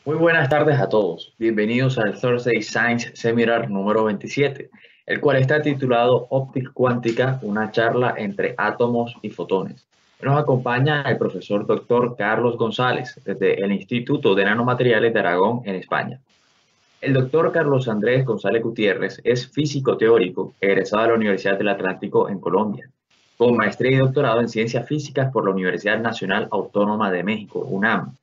Muy buenas tardes a todos. Bienvenidos al Thursday Science Seminar número 27, el cual está titulado Óptica Cuántica, una charla entre átomos y fotones. Nos acompaña el profesor doctor Carlos González desde el Instituto de Nanomateriales de Aragón en España. El doctor Carlos Andrés González Gutiérrez es físico teórico, egresado de la Universidad del Atlántico en Colombia, con maestría y doctorado en ciencias físicas por la Universidad Nacional Autónoma de México, UNAM.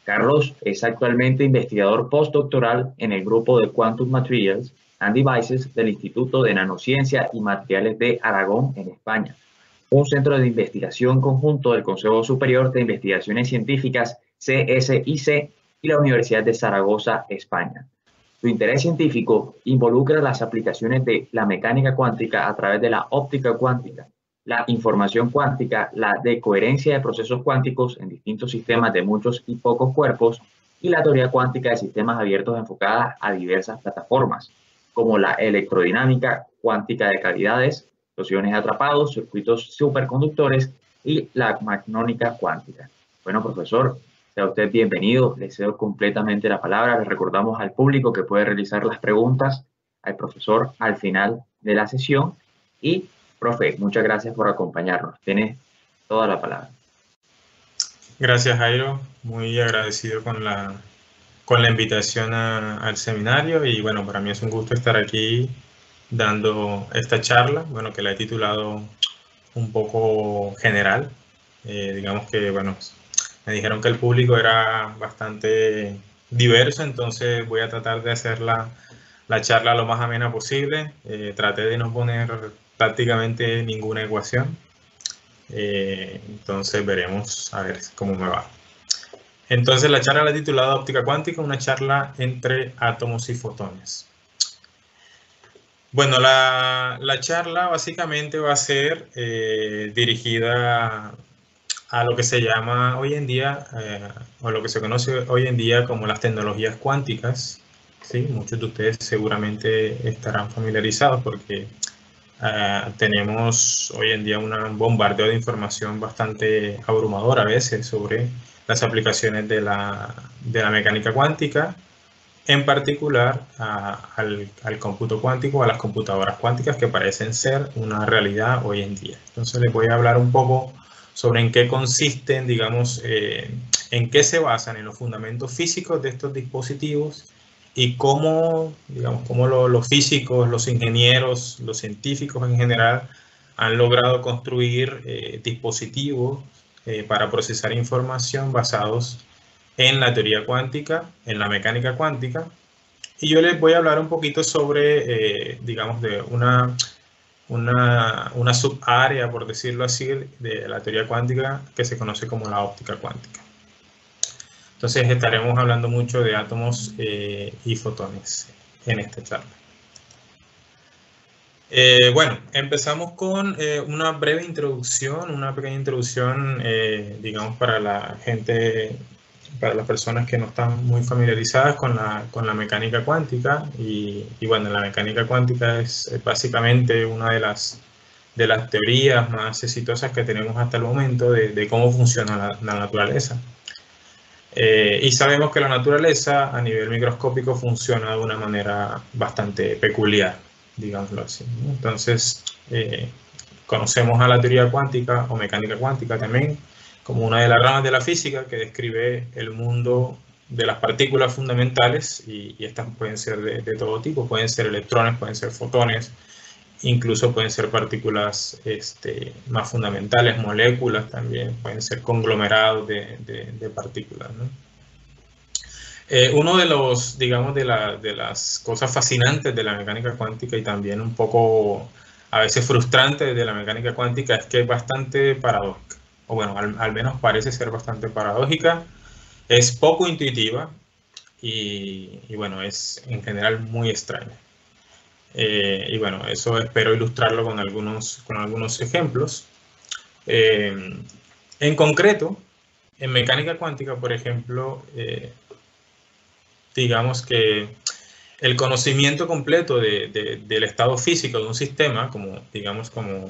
Carlos es actualmente investigador postdoctoral en el grupo de Quantum Materials and Devices del Instituto de Nanociencia y Materiales de Aragón en España, un centro de investigación conjunto del Consejo Superior de Investigaciones Científicas CSIC y la Universidad de Zaragoza, España. Su interés científico involucra las aplicaciones de la mecánica cuántica a través de la óptica cuántica, la información cuántica, la decoherencia de procesos cuánticos en distintos sistemas de muchos y pocos cuerpos, y la teoría cuántica de sistemas abiertos enfocada a diversas plataformas, como la electrodinámica cuántica de cavidades, los iones atrapados, circuitos superconductores y la magnónica cuántica. Bueno, profesor, sea usted bienvenido, le cedo completamente la palabra. Le recordamos al público que puede realizar las preguntas al profesor al final de la sesión. Y, profe, muchas gracias por acompañarnos. Tiene toda la palabra. Gracias, Jairo. Muy agradecido con la invitación al seminario y bueno, para mí es un gusto estar aquí dando esta charla, bueno, que la he titulado un poco general. Digamos que, bueno, me dijeron que el público era bastante diverso, entonces voy a tratar de hacer la charla lo más amena posible. Traté de no poner prácticamente ninguna ecuación. Entonces veremos a ver cómo me va. Entonces la charla la he titulado Óptica Cuántica, una charla entre átomos y fotones. Bueno, la charla básicamente va a ser dirigida a lo que se llama hoy en día, o lo que se conoce hoy en día como las tecnologías cuánticas. ¿Sí? Muchos de ustedes seguramente estarán familiarizados porque tenemos hoy en día un bombardeo de información bastante abrumador a veces sobre las aplicaciones de la mecánica cuántica, en particular al cómputo cuántico, a las computadoras cuánticas que parecen ser una realidad hoy en día. Entonces les voy a hablar un poco sobre en qué consisten, digamos, en qué se basan en los fundamentos físicos de estos dispositivos y cómo, digamos, cómo los físicos, los ingenieros, los científicos en general han logrado construir dispositivos para procesar información basados en la teoría cuántica, en la mecánica cuántica. Y yo les voy a hablar un poquito sobre, digamos, de una subárea, por decirlo así, de la teoría cuántica que se conoce como la óptica cuántica. Entonces estaremos hablando mucho de átomos y fotones en esta charla. Bueno, empezamos con una breve introducción, una pequeña introducción, digamos, para la gente, para las personas que no están muy familiarizadas con la mecánica cuántica. Y bueno, la mecánica cuántica es básicamente una de las teorías más exitosas que tenemos hasta el momento de cómo funciona la naturaleza. Y sabemos que la naturaleza a nivel microscópico funciona de una manera bastante peculiar, digámoslo así. Entonces, conocemos a la teoría cuántica o mecánica cuántica también como una de las ramas de la física que describe el mundo de las partículas fundamentales, y estas pueden ser de todo tipo, pueden ser electrones, pueden ser fotones, incluso pueden ser partículas más fundamentales, moléculas también, pueden ser conglomerados de partículas, ¿no? Uno de los, digamos, de las cosas fascinantes de la mecánica cuántica y también un poco a veces frustrante de la mecánica cuántica es que es bastante paradójica, o bueno, al menos parece ser bastante paradójica, es poco intuitiva y bueno, es en general muy extraña. Y bueno, eso espero ilustrarlo con algunos ejemplos. En concreto, en mecánica cuántica, por ejemplo, digamos que el conocimiento completo del estado físico de un sistema, como digamos como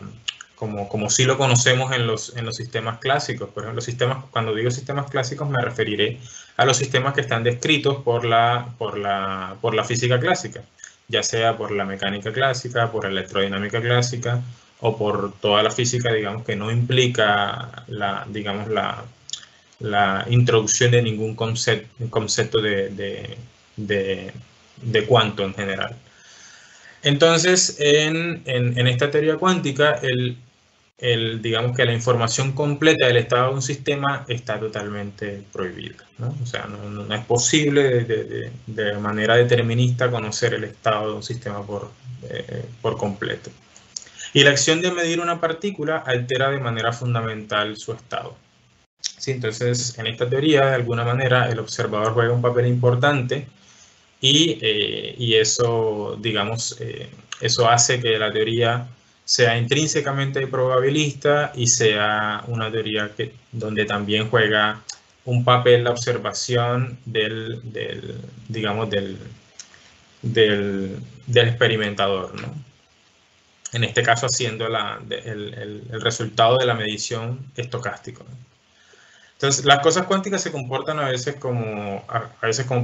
como sí lo conocemos en los sistemas clásicos. Por ejemplo, cuando digo sistemas clásicos me referiré a los sistemas que están descritos por la física clásica, ya sea por la mecánica clásica, por la electrodinámica clásica o por toda la física, digamos, que no implica la introducción de ningún concepto de cuanto en general. Entonces, en esta teoría cuántica, digamos que la información completa del estado de un sistema está totalmente prohibida, ¿no? O sea, no es posible de manera determinista conocer el estado de un sistema por completo. Y la acción de medir una partícula altera de manera fundamental su estado. ¿Sí? Entonces, en esta teoría, de alguna manera, el observador juega un papel importante y eso, digamos, eso hace que la teoría sea intrínsecamente probabilista y sea una teoría donde también juega un papel la observación del experimentador, ¿no? En este caso haciendo el resultado de la medición estocástica, ¿no? Entonces, las cosas cuánticas se comportan a veces como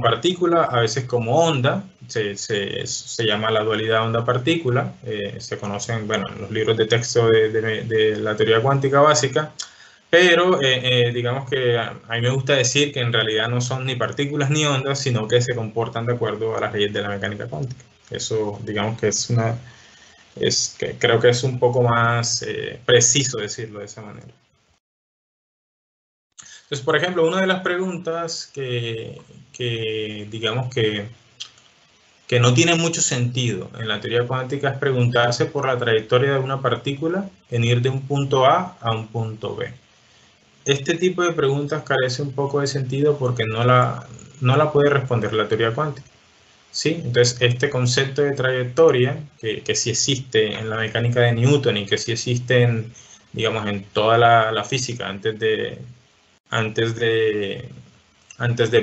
partícula, a veces como onda. Se llama la dualidad onda-partícula. Se conocen, bueno, en los libros de texto de la teoría cuántica básica. Pero digamos que a mí me gusta decir que en realidad no son ni partículas ni ondas, sino que se comportan de acuerdo a las leyes de la mecánica cuántica. Eso, digamos que creo que es un poco más preciso decirlo de esa manera. Entonces, por ejemplo, una de las preguntas digamos que no tiene mucho sentido en la teoría cuántica es preguntarse por la trayectoria de una partícula en ir de un punto A a un punto B. Este tipo de preguntas carece un poco de sentido porque no la puede responder la teoría cuántica. ¿Sí? Entonces, este concepto de trayectoria, que sí existe en la mecánica de Newton y que sí existe digamos, en toda la física antes de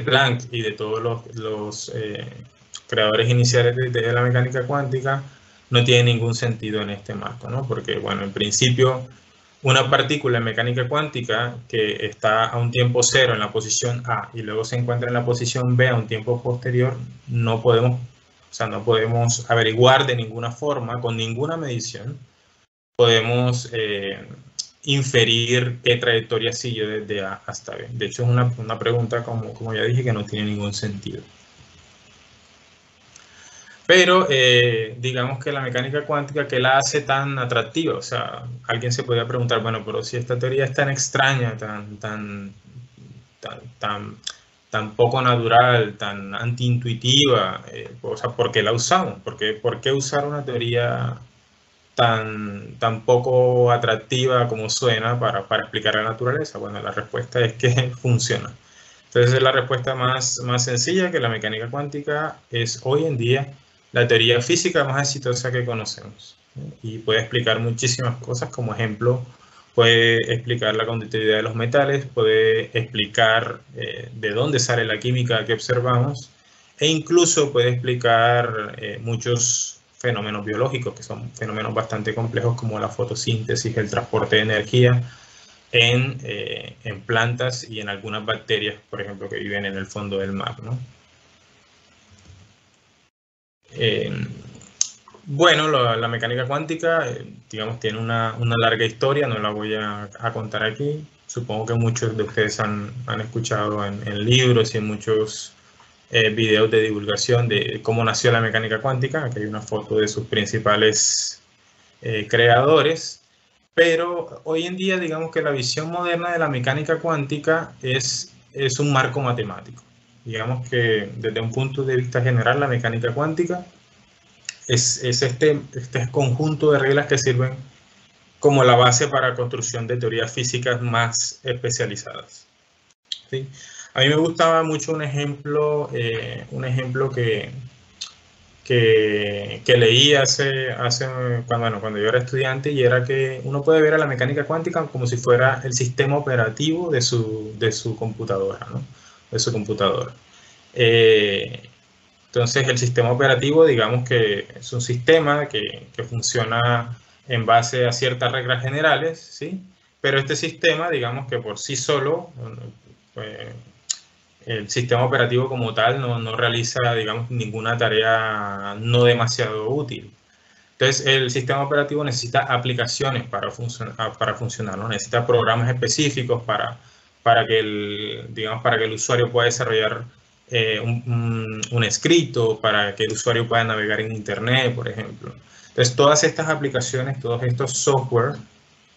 Planck y de todos los creadores iniciales de la mecánica cuántica, no tiene ningún sentido en este marco, ¿no? Porque, bueno, en principio, una partícula en mecánica cuántica que está a un tiempo cero en la posición A y luego se encuentra en la posición B a un tiempo posterior, no podemos averiguar de ninguna forma, con ninguna medición, podemos inferir qué trayectoria sigue desde A hasta B. De hecho, es una pregunta, como ya dije, que no tiene ningún sentido. Pero digamos que la mecánica cuántica, ¿qué la hace tan atractiva? O sea, alguien se podría preguntar, bueno, pero si esta teoría es tan extraña, tan poco natural, tan antiintuitiva, o sea, ¿por qué la usamos? ¿Por qué usar una teoría tan poco atractiva como suena para explicar la naturaleza? Bueno, la respuesta es que funciona. Entonces, la respuesta más sencilla, que la mecánica cuántica es hoy en día la teoría física más exitosa que conocemos. Y puede explicar muchísimas cosas. Como ejemplo, puede explicar la conductividad de los metales, puede explicar de dónde sale la química que observamos, e incluso puede explicar muchos fenómenos biológicos, que son fenómenos bastante complejos, como la fotosíntesis, el transporte de energía en plantas y en algunas bacterias, por ejemplo, que viven en el fondo del mar, ¿no? Bueno, la mecánica cuántica, digamos, tiene una larga historia, no la voy a contar aquí. Supongo que muchos de ustedes han escuchado en libros y en muchos videos de divulgación de cómo nació la mecánica cuántica. Aquí hay una foto de sus principales creadores. Pero hoy en día, digamos que la visión moderna de la mecánica cuántica es un marco matemático. Digamos que desde un punto de vista general, la mecánica cuántica es este conjunto de reglas que sirven como la base para la construcción de teorías físicas más especializadas. ¿Sí? A mí me gustaba mucho un ejemplo que leí cuando yo era estudiante, y era que uno puede ver a la mecánica cuántica como si fuera el sistema operativo de su computadora, ¿no? De su computadora. Entonces, el sistema operativo, digamos que es un sistema que funciona en base a ciertas reglas generales, ¿sí? Pero este sistema, digamos que por sí solo, el sistema operativo como tal no realiza, digamos, ninguna tarea no demasiado útil. Entonces, el sistema operativo necesita aplicaciones para funcionar, ¿no? Necesita programas específicos para que el usuario pueda desarrollar un escrito, para que el usuario pueda navegar en Internet, por ejemplo. Entonces, todas estas aplicaciones, todos estos software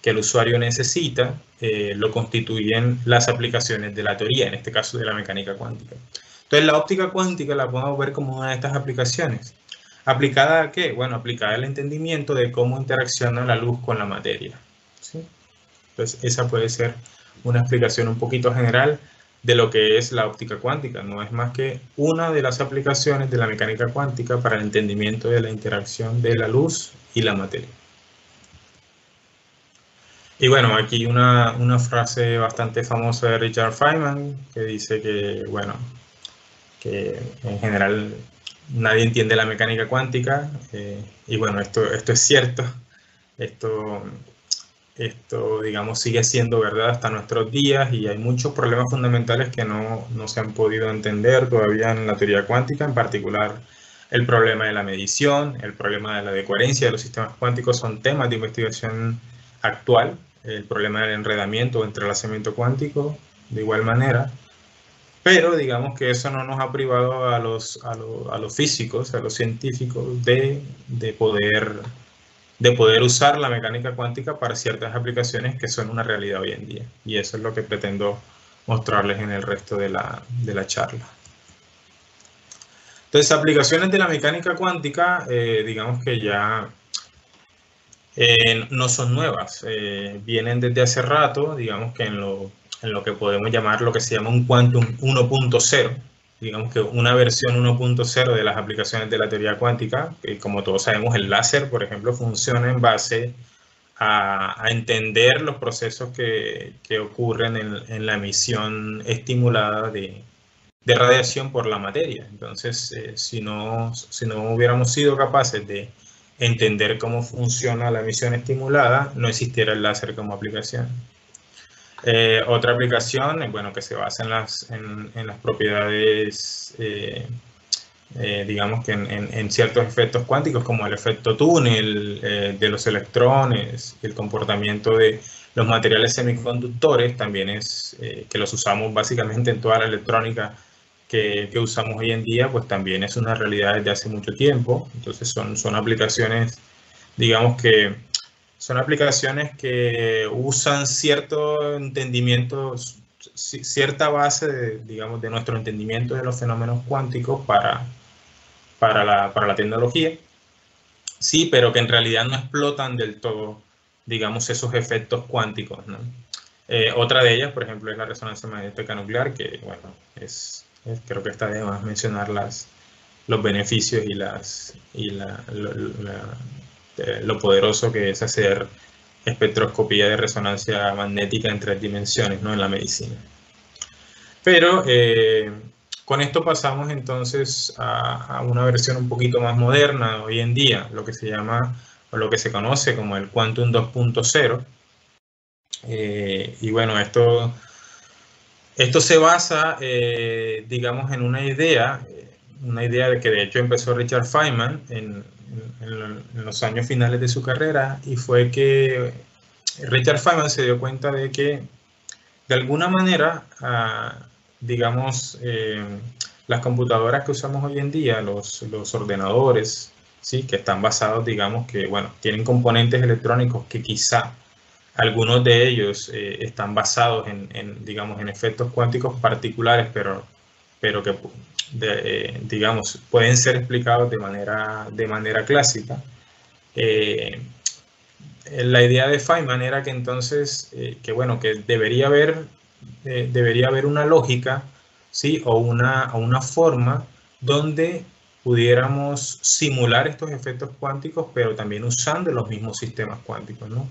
que el usuario necesita, lo constituyen las aplicaciones de la teoría, en este caso de la mecánica cuántica. Entonces, la óptica cuántica la podemos ver como una de estas aplicaciones. ¿Aplicada a qué? Bueno, aplicada al entendimiento de cómo interacciona la luz con la materia, ¿sí? Entonces, esa puede ser una explicación un poquito general de lo que es la óptica cuántica. No es más que una de las aplicaciones de la mecánica cuántica para el entendimiento de la interacción de la luz y la materia. Y bueno, aquí una frase bastante famosa de Richard Feynman que dice que, bueno, que en general nadie entiende la mecánica cuántica, y bueno, esto es cierto, esto digamos sigue siendo verdad hasta nuestros días, y hay muchos problemas fundamentales que no se han podido entender todavía en la teoría cuántica, en particular el problema de la medición, el problema de la decoherencia de los sistemas cuánticos son temas de investigación actual, el problema del enredamiento o entrelazamiento cuántico de igual manera. Pero digamos que eso no nos ha privado a los físicos, a los científicos, de poder usar la mecánica cuántica para ciertas aplicaciones que son una realidad hoy en día. Y eso es lo que pretendo mostrarles en el resto de la charla. Entonces, aplicaciones de la mecánica cuántica, digamos que ya no son nuevas. Vienen desde hace rato, digamos que en lo que podemos llamar lo que se llama un quantum 1.0, digamos que una versión 1.0 de las aplicaciones de la teoría cuántica, que como todos sabemos el láser, por ejemplo, funciona en base a entender los procesos que ocurren en la emisión estimulada de radiación por la materia. Entonces, si no hubiéramos sido capaces de entender cómo funciona la emisión estimulada, no existiera el láser como aplicación. Otra aplicación, bueno, que se basa en las propiedades, digamos que en ciertos efectos cuánticos, como el efecto túnel de los electrones, el comportamiento de los materiales semiconductores, también es que los usamos básicamente en toda la electrónica que usamos hoy en día, pues también es una realidad desde hace mucho tiempo. Entonces son aplicaciones, digamos que son aplicaciones que usan cierto entendimiento, cierta base, digamos, de nuestro entendimiento de los fenómenos cuánticos para la tecnología, sí, pero que en realidad no explotan del todo, digamos, esos efectos cuánticos, ¿no? Otra de ellas, por ejemplo, es la resonancia magnética nuclear, que, bueno, creo que está de más mencionar los beneficios y lo poderoso que es hacer espectroscopía de resonancia magnética en 3 dimensiones, ¿no? En la medicina. Pero con esto pasamos entonces a una versión un poquito más moderna hoy en día, lo que se llama o lo que se conoce como el Quantum 2.0. Y bueno, esto se basa, digamos, en una idea de que de hecho empezó Richard Feynman en los años finales de su carrera, y fue que Richard Feynman se dio cuenta de que de alguna manera, digamos, las computadoras que usamos hoy en día, los ordenadores, ¿sí? Que están basados, digamos, que, bueno, tienen componentes electrónicos que quizá algunos de ellos están basados digamos, en efectos cuánticos particulares, pero que, digamos, pueden ser explicados de manera clásica. La idea de Feynman era que entonces, que debería haber una lógica, ¿sí? o una forma donde pudiéramos simular estos efectos cuánticos, pero también usando los mismos sistemas cuánticos, ¿no?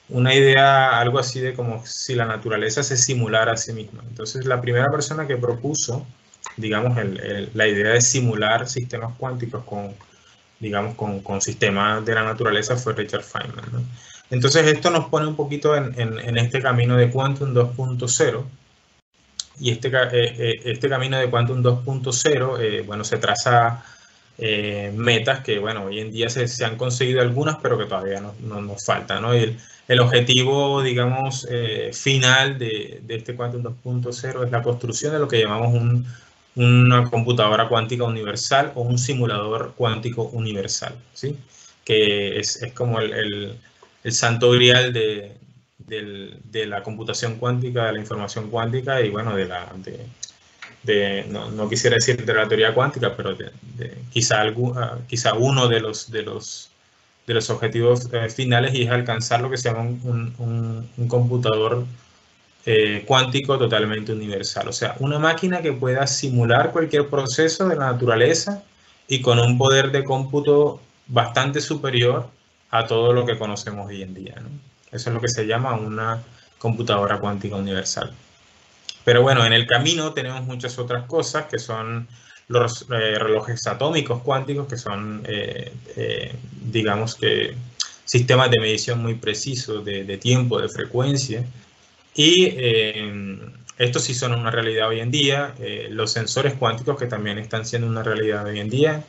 Una idea, algo así de como si la naturaleza se simulara a sí misma. Entonces, la primera persona que propuso, digamos, la idea de simular sistemas cuánticos digamos, con sistemas de la naturaleza fue Richard Feynman, ¿no? Entonces esto nos pone un poquito en este camino de Quantum 2.0, y este camino de Quantum 2.0, bueno, se traza metas que, bueno, hoy en día se han conseguido algunas, pero que todavía nos falta, ¿no? Y el objetivo, digamos, final de este Quantum 2.0 es la construcción de lo que llamamos una computadora cuántica universal o un simulador cuántico universal, ¿sí? Que es como el santo grial de la computación cuántica, de la información cuántica y, bueno, no quisiera decir de la teoría cuántica, pero quizá uno de los objetivos finales, y es alcanzar lo que se llama un computador cuántico totalmente universal. O sea, una máquina que pueda simular cualquier proceso de la naturaleza y con un poder de cómputo bastante superior a todo lo que conocemos hoy en día, ¿no? Eso es lo que se llama una computadora cuántica universal. Pero bueno, en el camino tenemos muchas otras cosas que son los relojes atómicos cuánticos, que son, digamos que, sistemas de medición muy precisos de tiempo, de frecuencia. Y estos sí son una realidad hoy en día. Los sensores cuánticos, que también están siendo una realidad hoy en día.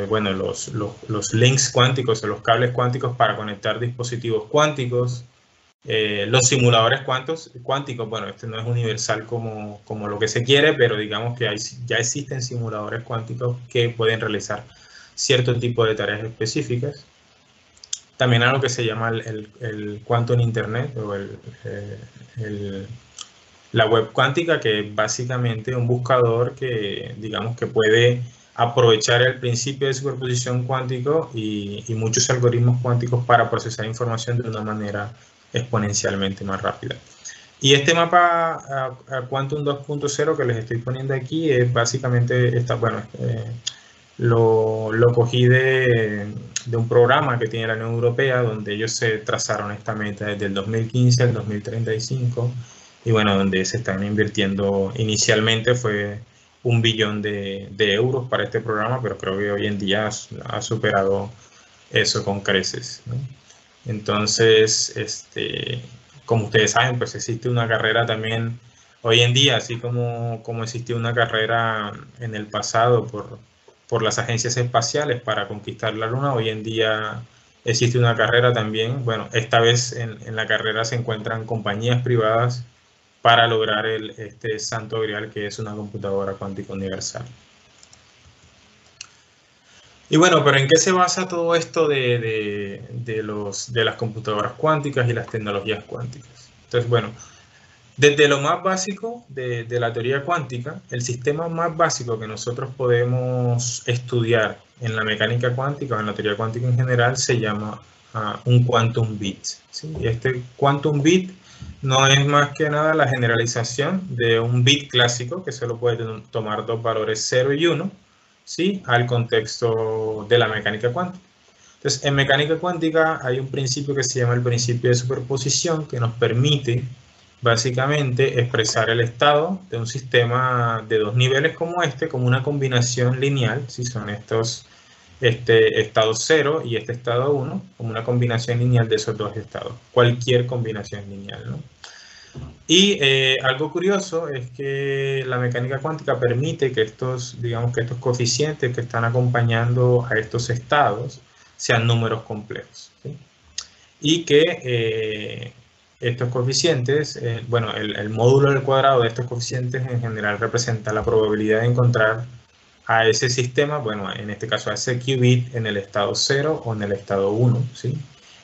Bueno, los links cuánticos o los cables cuánticos para conectar dispositivos cuánticos. Los simuladores cuánticos, bueno, este no es universal como lo que se quiere, pero digamos que ya existen simuladores cuánticos que pueden realizar cierto tipo de tareas específicas. También algo que se llama el Quantum Internet o la web cuántica, que es básicamente un buscador que, digamos, que puede aprovechar el principio de superposición cuántico y muchos algoritmos cuánticos para procesar información de una manera exponencialmente más rápida. Y este mapa a Quantum 2.0 que les estoy poniendo aquí es básicamente, lo cogí de un programa que tiene la Unión Europea, donde ellos se trazaron esta meta desde el 2015 al 2035, y bueno, donde se están invirtiendo, inicialmente fue 1 billón de euros para este programa, pero creo que hoy en día ha superado eso con creces, ¿no? Entonces, como ustedes saben, pues existe una carrera también hoy en día, así como existió una carrera en el pasado por las agencias espaciales para conquistar la Luna. Hoy en día existe una carrera también, bueno, esta vez en la carrera se encuentran compañías privadas para lograr este santo grial, que es una computadora cuántica universal. Y bueno, pero ¿en qué se basa todo esto de las computadoras cuánticas y las tecnologías cuánticas? Entonces, bueno, desde lo más básico de la teoría cuántica, el sistema más básico que nosotros podemos estudiar en la mecánica cuántica o en la teoría cuántica en general se llama un quantum bit, ¿sí? Y este quantum bit no es más que nada la generalización de un bit clásico, que solo puede tomar dos valores 0 y 1, ¿sí? Al contexto de la mecánica cuántica. Entonces, en mecánica cuántica hay un principio que se llama el principio de superposición, que nos permite básicamente expresar el estado de un sistema de dos niveles como como una combinación lineal, si son estos estado 0 y este estado 1, como una combinación lineal de esos dos estados, cualquier combinación lineal, ¿no? Y algo curioso es que la mecánica cuántica permite que digamos que estos coeficientes que están acompañando a estos estados sean números complejos, ¿sí? Y que estos coeficientes, bueno, el módulo del cuadrado de estos coeficientes en general representa la probabilidad de encontrar a ese sistema, bueno, en este caso a ese qubit en el estado 0 o en el estado 1, ¿sí?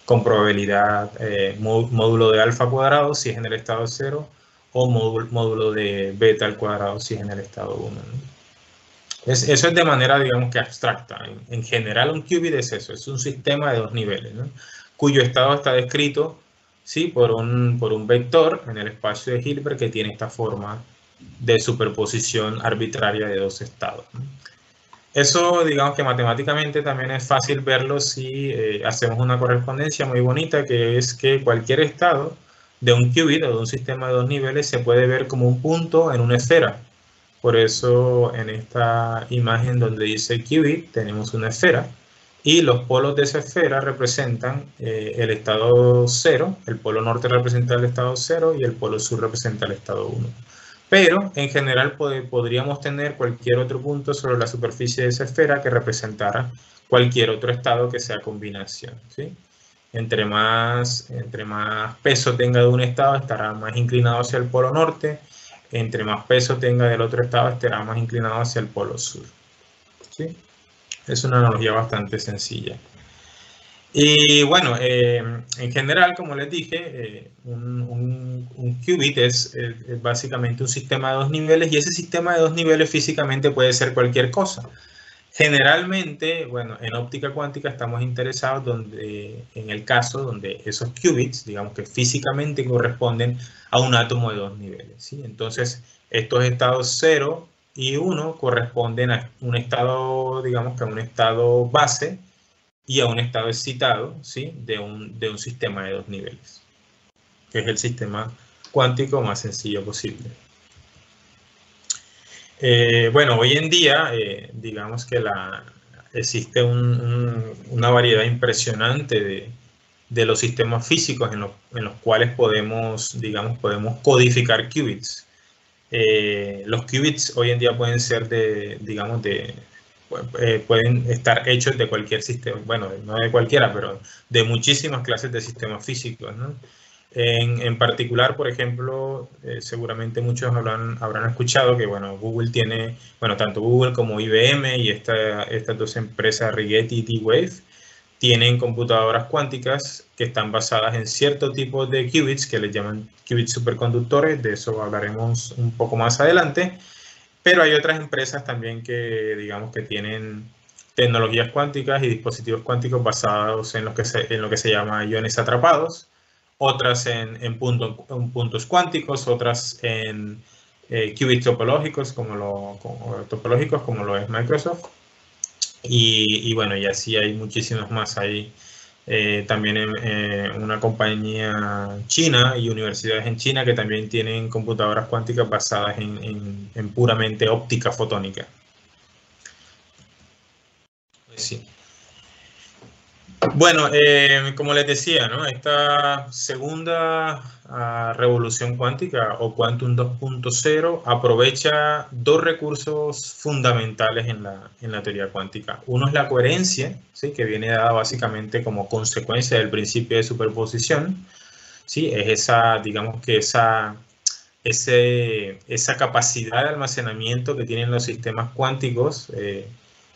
Con probabilidad módulo de alfa cuadrado si es en el estado 0 o módulo de beta al cuadrado si es en el estado 1, ¿no? Eso es de manera, digamos que abstracta. En general un qubit es eso, es un sistema de dos niveles, ¿no? Cuyo estado está descrito, ¿sí? por un vector en el espacio de Hilbert que tiene esta forma de superposición arbitraria de dos estados, ¿no? Eso, digamos que matemáticamente también es fácil verlo si hacemos una correspondencia muy bonita, que es que cualquier estado de un qubit o de un sistema de dos niveles se puede ver como un punto en una esfera. Por eso en esta imagen donde dice qubit tenemos una esfera y los polos de esa esfera representan el estado 0, el polo norte representa el estado 0 y el polo sur representa el estado 1. Pero en general podríamos tener cualquier otro punto sobre la superficie de esa esfera que representara cualquier otro estado que sea combinación, ¿sí? Entre más peso tenga de un estado, estará más inclinado hacia el polo norte. Entre más peso tenga del otro estado, estará más inclinado hacia el polo sur, ¿sí? Es una analogía bastante sencilla. Y bueno, en general, como les dije, un qubit es básicamente un sistema de 2 niveles, y ese sistema de 2 niveles físicamente puede ser cualquier cosa. Generalmente, bueno, en óptica cuántica estamos interesados en el caso donde esos qubits, digamos que físicamente corresponden a un átomo de 2 niveles, ¿sí? Entonces, estos estados 0 y 1 corresponden a un estado, digamos que a un estado base y a un estado excitado, ¿sí? de un sistema de 2 niveles, que es el sistema cuántico más sencillo posible. Bueno, hoy en día, digamos que existe una variedad impresionante de los sistemas físicos en los cuales podemos codificar qubits. Los qubits hoy en día pueden ser pueden estar hechos de cualquier sistema, bueno, no de cualquiera, pero de muchísimas clases de sistemas físicos, ¿no? En particular, por ejemplo, seguramente muchos habrán escuchado que, bueno, Google tiene, bueno, tanto Google como IBM y estas dos empresas, Rigetti y D-Wave, tienen computadoras cuánticas que están basadas en cierto tipo de qubits que les llaman qubits superconductores. De eso hablaremos un poco más adelante. Pero hay otras empresas también que, digamos, que tienen tecnologías cuánticas y dispositivos cuánticos basados en lo que se llama iones atrapados, otras en puntos cuánticos, otras en qubits topológicos como lo es Microsoft. Y bueno, y así hay muchísimos más. Hay también una compañía china y universidades en China que también tienen computadoras cuánticas basadas en puramente óptica fotónica. Sí. Bueno, como les decía, ¿no? Esta segunda revolución cuántica o Quantum 2.0 aprovecha dos recursos fundamentales en la teoría cuántica. Uno es la coherencia, ¿sí? Que viene dada básicamente como consecuencia del principio de superposición, ¿sí? Es digamos que esa capacidad de almacenamiento que tienen los sistemas cuánticos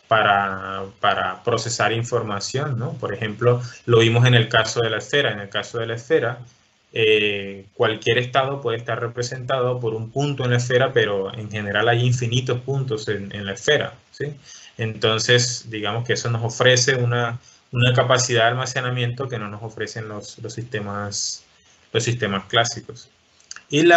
para procesar información, ¿no? Por ejemplo, lo vimos en el caso de la esfera. En el caso de la esfera, cualquier estado puede estar representado por un punto en la esfera, pero en general hay infinitos puntos en la esfera, ¿sí? Entonces, digamos que eso nos ofrece una capacidad de almacenamiento que no nos ofrecen los sistemas clásicos. Y el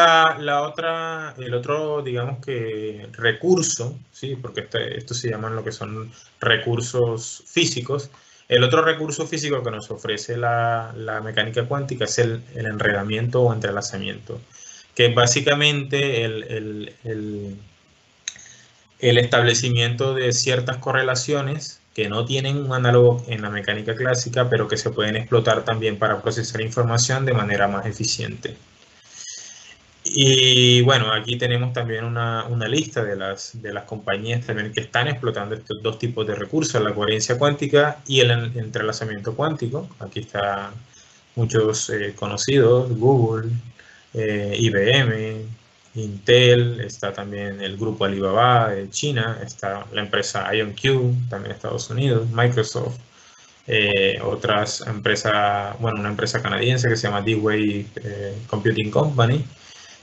otro, digamos que recurso, ¿sí? Porque esto se llaman lo que son recursos físicos. El otro recurso físico que nos ofrece la mecánica cuántica es el enredamiento o entrelazamiento, que es básicamente el establecimiento de ciertas correlaciones que no tienen un análogo en la mecánica clásica, pero que se pueden explotar también para procesar información de manera más eficiente. Y bueno, aquí tenemos también una lista de las compañías también que están explotando estos dos tipos de recursos, la coherencia cuántica y el entrelazamiento cuántico. Aquí están muchos conocidos, Google, IBM, Intel, está también el grupo Alibaba de China, está la empresa IonQ, también de Estados Unidos, Microsoft, otras empresas, bueno, una empresa canadiense que se llama D-Wave Computing Company.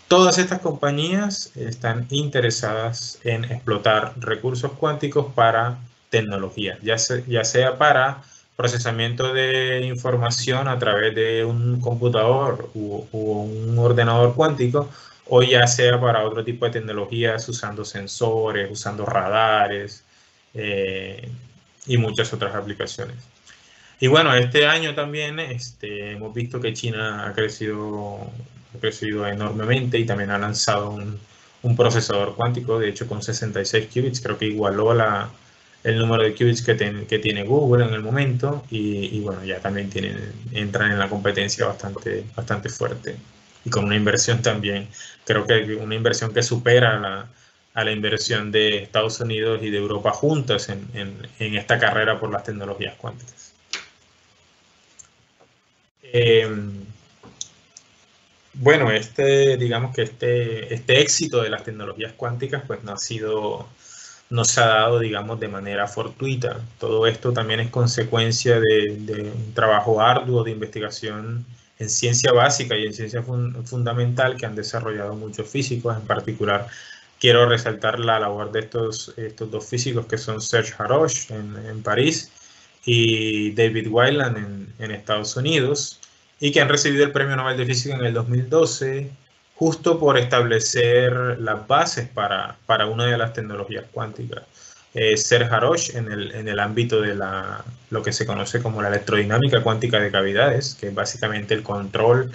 Todas estas compañías están interesadas en explotar recursos cuánticos para tecnología, ya sea para procesamiento de información a través de un computador u un ordenador cuántico, o ya sea para otro tipo de tecnologías usando sensores, usando radares y muchas otras aplicaciones. Y bueno, este año también hemos visto que China ha crecido enormemente y también ha lanzado un un procesador cuántico, de hecho con 66 qubits, creo que igualó el número de qubits que tiene Google en el momento, y bueno, ya también entran en la competencia bastante fuerte, y con una inversión también, creo que una inversión que supera a la inversión de Estados Unidos y de Europa juntas en esta carrera por las tecnologías cuánticas. Bueno, digamos que este éxito de las tecnologías cuánticas pues no se ha dado, digamos, de manera fortuita. Todo esto también es consecuencia de un trabajo arduo de investigación en ciencia básica y en ciencia fundamental que han desarrollado muchos físicos. En particular, quiero resaltar la labor de estos dos físicos que son Serge Haroche en París y David Wineland en Estados Unidos, y que han recibido el Premio Nobel de Física en el 2012, justo por establecer las bases para una de las tecnologías cuánticas. Serge Haroche en el ámbito de lo que se conoce como la electrodinámica cuántica de cavidades, que es básicamente el control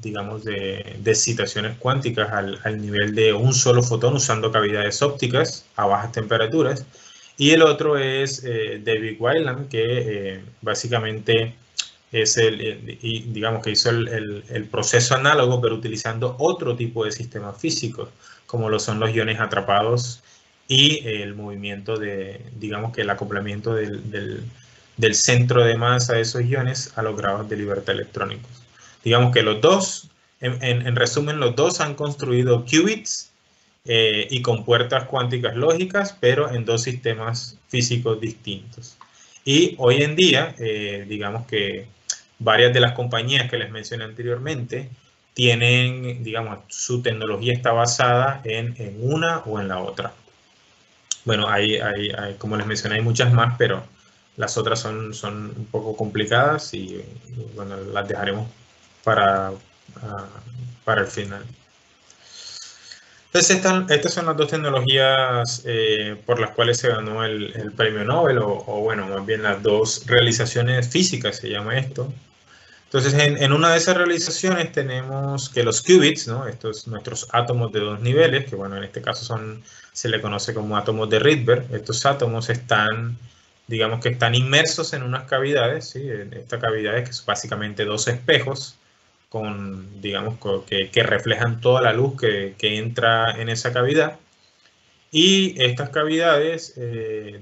digamos, de excitaciones cuánticas al nivel de un solo fotón usando cavidades ópticas a bajas temperaturas. Y el otro es David Wineland, que básicamente es digamos que hizo el proceso análogo, pero utilizando otro tipo de sistemas físicos, como lo son los iones atrapados y el movimiento digamos que el acoplamiento del centro de masa de esos iones a los grados de libertad electrónicos. Digamos que los dos, en resumen, los dos han construido qubits y con puertas cuánticas lógicas, pero en dos sistemas físicos distintos. Y hoy en día, digamos que varias de las compañías que les mencioné anteriormente tienen, digamos, su tecnología está basada en una o en la otra. Bueno, como les mencioné, hay muchas más, pero las otras son un poco complicadas y bueno, las dejaremos para el final. Entonces, estas son las dos tecnologías por las cuales se ganó el premio Nobel, o bueno, más bien las dos realizaciones físicas se llama esto. Entonces, en una de esas realizaciones tenemos que los qubits, ¿no? Estos nuestros átomos de dos niveles, que bueno, en este caso se le conoce como átomos de Rydberg. Estos átomos digamos que están inmersos en unas cavidades, ¿sí? En estas cavidades que son básicamente dos espejos, digamos, que reflejan toda la luz que entra en esa cavidad. Y estas cavidades,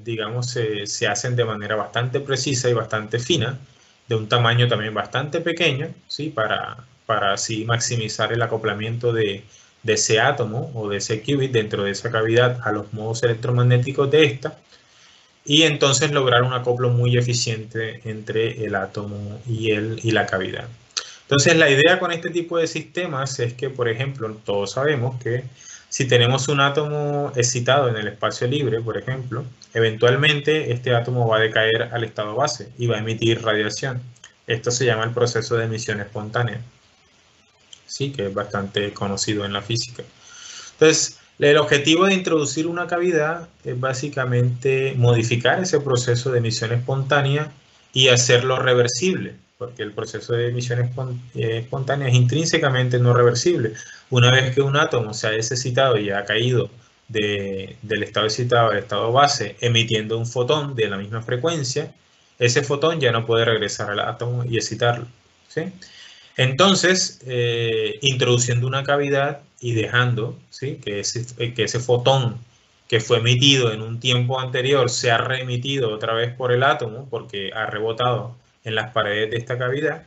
digamos, se hacen de manera bastante precisa y bastante fina, de un tamaño también bastante pequeño, ¿sí? Para así maximizar el acoplamiento de ese átomo o de ese qubit dentro de esa cavidad a los modos electromagnéticos de esta, y entonces lograr un acoplo muy eficiente entre el átomo y la cavidad. Entonces, la idea con este tipo de sistemas es que, por ejemplo, todos sabemos que si tenemos un átomo excitado en el espacio libre, por ejemplo, eventualmente este átomo va a decaer al estado base y va a emitir radiación. Esto se llama el proceso de emisión espontánea, sí, que es bastante conocido en la física. Entonces, el objetivo de introducir una cavidad es básicamente modificar ese proceso de emisión espontánea y hacerlo reversible, porque el proceso de emisión espontánea es intrínsecamente no reversible. Una vez que un átomo se ha excitado y ha caído del estado excitado al estado base, emitiendo un fotón de la misma frecuencia, ese fotón ya no puede regresar al átomo y excitarlo, ¿sí? Entonces, introduciendo una cavidad y dejando, ¿sí? que ese fotón que fue emitido en un tiempo anterior sea reemitido otra vez por el átomo porque ha rebotado en las paredes de esta cavidad,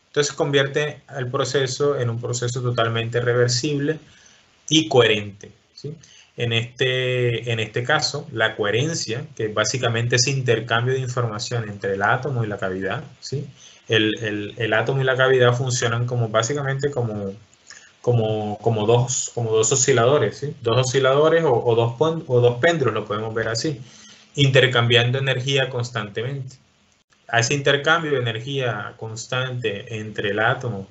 entonces convierte el proceso en un proceso totalmente reversible y coherente, ¿sí? En este caso, la coherencia, que es básicamente ese intercambio de información entre el átomo y la cavidad, ¿sí? El átomo y la cavidad funcionan básicamente como dos osciladores, ¿sí? Dos osciladores o dos péndulos, lo podemos ver así, intercambiando energía constantemente. A ese intercambio de energía constante entre el átomo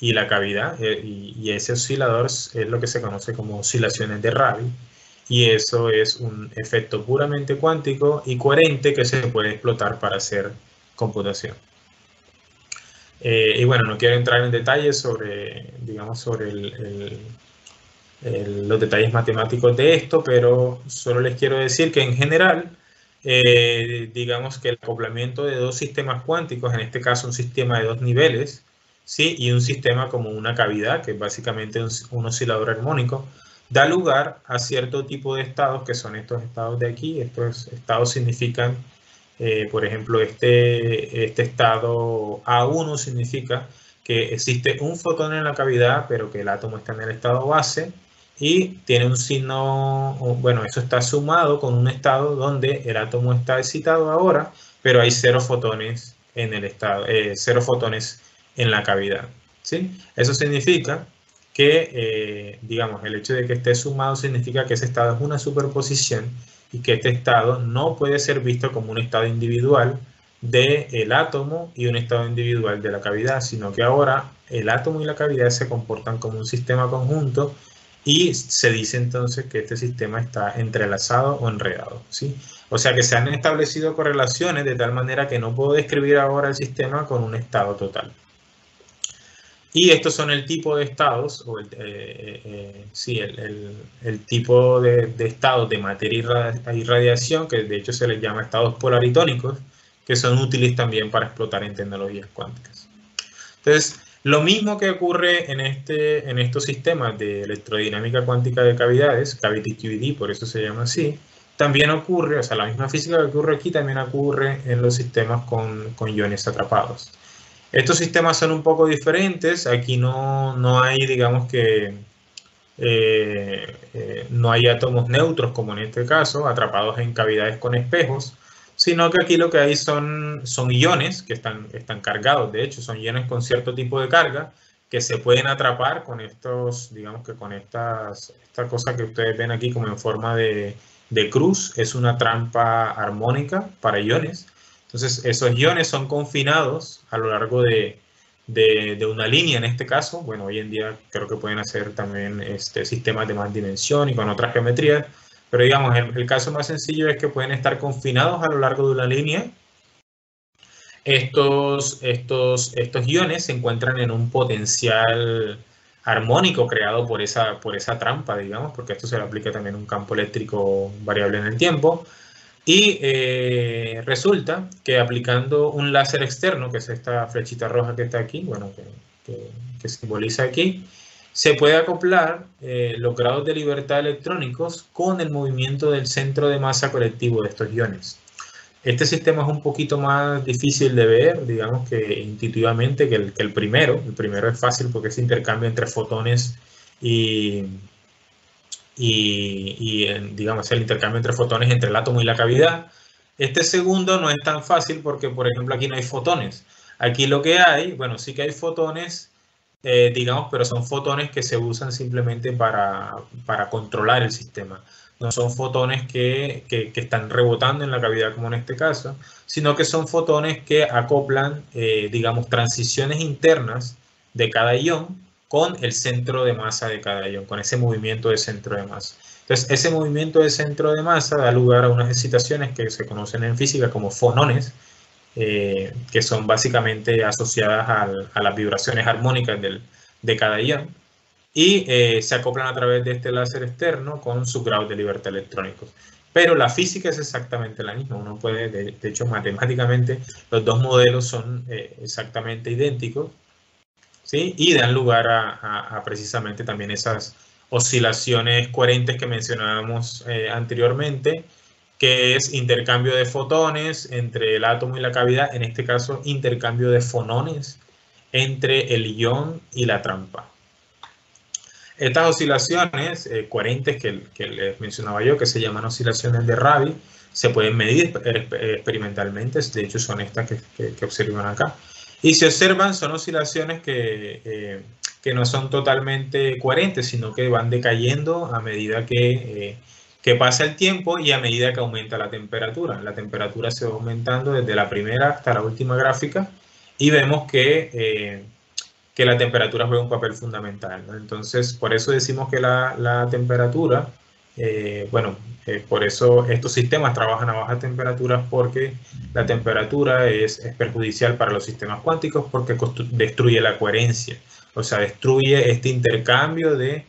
y la cavidad, y ese oscilador es lo que se conoce como oscilaciones de Rabi, y eso es un efecto puramente cuántico y coherente que se puede explotar para hacer computación. Y bueno, no quiero entrar en detalles sobre, digamos, sobre los detalles matemáticos de esto, pero solo les quiero decir que en general, digamos que el acoplamiento de dos sistemas cuánticos, en este caso un sistema de dos niveles, ¿sí? Y un sistema como una cavidad, que es básicamente un oscilador armónico, da lugar a cierto tipo de estados, que son estos estados de aquí. Estos estados significan, por ejemplo, este estado A1 significa que existe un fotón en la cavidad, pero que el átomo está en el estado base, y tiene un signo, bueno, eso está sumado con un estado donde el átomo está excitado ahora, pero hay cero fotones en el estado, cero fotones en la cavidad, ¿sí? Eso significa que, digamos, el hecho de que esté sumado significa que ese estado es una superposición y que este estado no puede ser visto como un estado individual del átomo y un estado individual de la cavidad, sino que ahora el átomo y la cavidad se comportan como un sistema conjunto y se dice entonces que este sistema está entrelazado o enredado, ¿sí? O sea que se han establecido correlaciones de tal manera que no puedo describir ahora el sistema con un estado total. Y estos son el tipo de estados, o sí, el tipo de estados de materia y radiación, que de hecho se les llama estados polaritónicos, que son útiles también para explotar en tecnologías cuánticas. Entonces, lo mismo que ocurre en estos sistemas de electrodinámica cuántica de cavidades, Cavity QED, por eso se llama así, también ocurre, o sea, la misma física que ocurre aquí también ocurre en los sistemas con iones atrapados. Estos sistemas son un poco diferentes. Aquí no hay, digamos que, no hay átomos neutros, como en este caso, atrapados en cavidades con espejos, sino que aquí lo que hay son iones que están cargados. De hecho, son iones con cierto tipo de carga que se pueden atrapar con estos, digamos que con esta cosa que ustedes ven aquí como en forma de cruz. Es una trampa armónica para iones. Entonces, esos iones son confinados a lo largo de una línea en este caso. Bueno, hoy en día creo que pueden hacer también sistemas de más dimensión y con otras geometrías, pero digamos, el caso más sencillo es que pueden estar confinados a lo largo de una línea. Estos iones se encuentran en un potencial armónico creado por esa trampa, digamos, porque esto se le aplica también un campo eléctrico variable en el tiempo. Y resulta que aplicando un láser externo, que es esta flechita roja que está aquí, bueno, que simboliza aquí, se puede acoplar los grados de libertad electrónicos con el movimiento del centro de masa colectivo de estos iones. Este sistema es un poquito más difícil de ver, digamos que intuitivamente, que el primero. El primero es fácil porque es intercambio entre fotones y digamos, el intercambio entre fotones entre el átomo y la cavidad. Este segundo no es tan fácil porque, por ejemplo, aquí no hay fotones. Aquí lo que hay, bueno, sí que hay fotones, digamos, pero son fotones que se usan simplemente para controlar el sistema. No son fotones que están rebotando en la cavidad como en este caso, sino que son fotones que acoplan, digamos, transiciones internas de cada ion con el centro de masa de cada ion, con ese movimiento de centro de masa. Entonces, ese movimiento de centro de masa da lugar a unas excitaciones que se conocen en física como fonones, que son básicamente asociadas a las vibraciones armónicas de cada ion, y se acoplan a través de este láser externo con sus grados de libertad electrónicos. Pero la física es exactamente la misma. Uno puede, de hecho, matemáticamente, los dos modelos son exactamente idénticos, ¿sí? Y dan lugar a precisamente también esas oscilaciones coherentes que mencionábamos anteriormente, que es intercambio de fotones entre el átomo y la cavidad, en este caso intercambio de fonones entre el ion y la trampa. Estas oscilaciones coherentes que les mencionaba yo, que se llaman oscilaciones de Rabi, se pueden medir experimentalmente. De hecho, son estas que observan acá. Y se observan, son oscilaciones que no son totalmente coherentes, sino que van decayendo a medida que pasa el tiempo y a medida que aumenta la temperatura. La temperatura se va aumentando desde la primera hasta la última gráfica, y vemos que la temperatura juega un papel fundamental, ¿no? Entonces, por eso decimos que la temperatura Por eso estos sistemas trabajan a bajas temperaturas, porque la temperatura es perjudicial para los sistemas cuánticos porque destruye la coherencia, o sea, destruye este intercambio de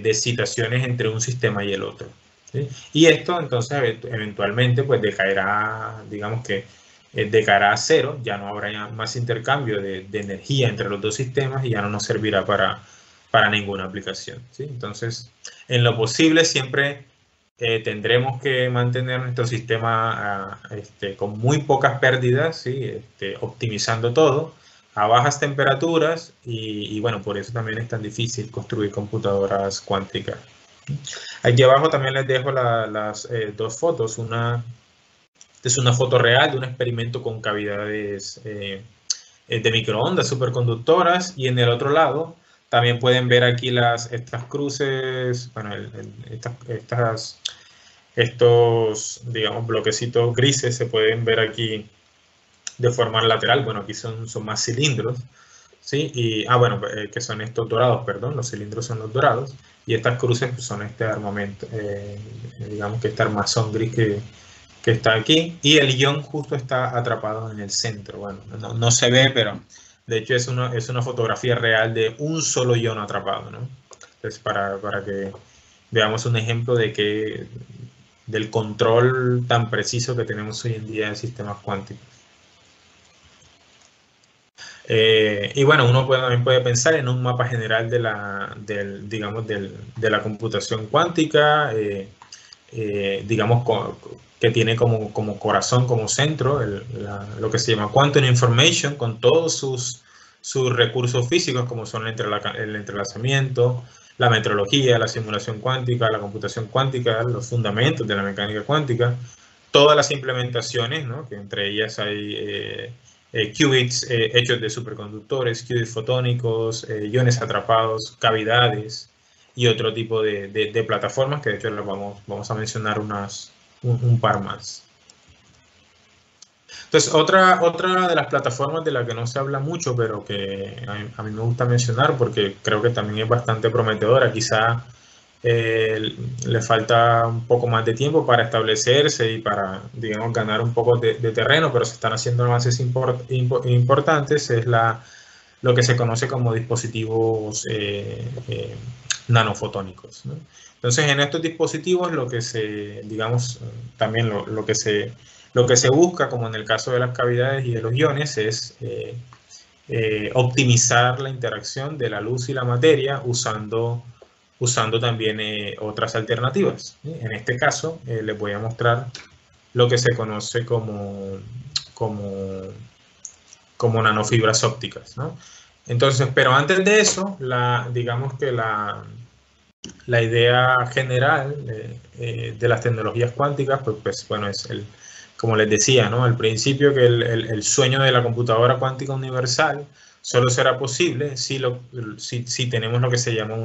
excitaciones entre un sistema y el otro, ¿sí? Y esto entonces eventualmente pues decaerá, digamos que decaerá a cero, ya no habrá más intercambio de energía entre los dos sistemas y ya no nos servirá para ninguna aplicación, ¿sí? Entonces, en lo posible siempre tendremos que mantener nuestro sistema con muy pocas pérdidas, ¿sí? Optimizando todo a bajas temperaturas y bueno, por eso también es tan difícil construir computadoras cuánticas. Aquí abajo también les dejo las dos fotos. Es una foto real de un experimento con cavidades de microondas superconductoras, y en el otro lado también pueden ver aquí estas cruces, bueno, estos, digamos, bloquecitos grises se pueden ver aquí de forma lateral. Bueno, aquí son más cilindros, ¿sí? Y, que son estos dorados, perdón, los cilindros son los dorados, y estas cruces pues, son este armamento, digamos que este armazón gris que está aquí, y el ion justo está atrapado en el centro. Bueno, no se ve, pero de hecho es una fotografía real de un solo ion atrapado, ¿no? Entonces, para que veamos un ejemplo del control tan preciso que tenemos hoy en día en sistemas cuánticos. Y bueno, uno también puede pensar en un mapa general de la computación cuántica, digamos, que tiene como corazón, como centro, lo que se llama Quantum Information, con todos sus recursos físicos, como son el entrelazamiento, la metrología, la simulación cuántica, la computación cuántica, los fundamentos de la mecánica cuántica, todas las implementaciones, ¿no? Que entre ellas hay qubits hechos de superconductores, qubits fotónicos, iones atrapados, cavidades y otro tipo de plataformas, que de hecho vamos a mencionar un par más. Entonces, otra de las plataformas de la que no se habla mucho, pero que a mí me gusta mencionar porque creo que también es bastante prometedora, quizá le falta un poco más de tiempo para establecerse y para, digamos, ganar un poco de terreno, pero se están haciendo avances importantes, es lo que se conoce como dispositivos nanofotónicos, ¿no? Entonces, en estos dispositivos lo que también lo que se busca, como en el caso de las cavidades y de los iones, es optimizar la interacción de la luz y la materia usando también otras alternativas, ¿sí? En este caso, les voy a mostrar lo que se conoce como nanofibras ópticas, ¿no? Entonces, pero antes de eso, digamos que la idea general de las tecnologías cuánticas, pues bueno, es como les decía, ¿no? Al principio, que el sueño de la computadora cuántica universal solo será posible si tenemos lo que se llama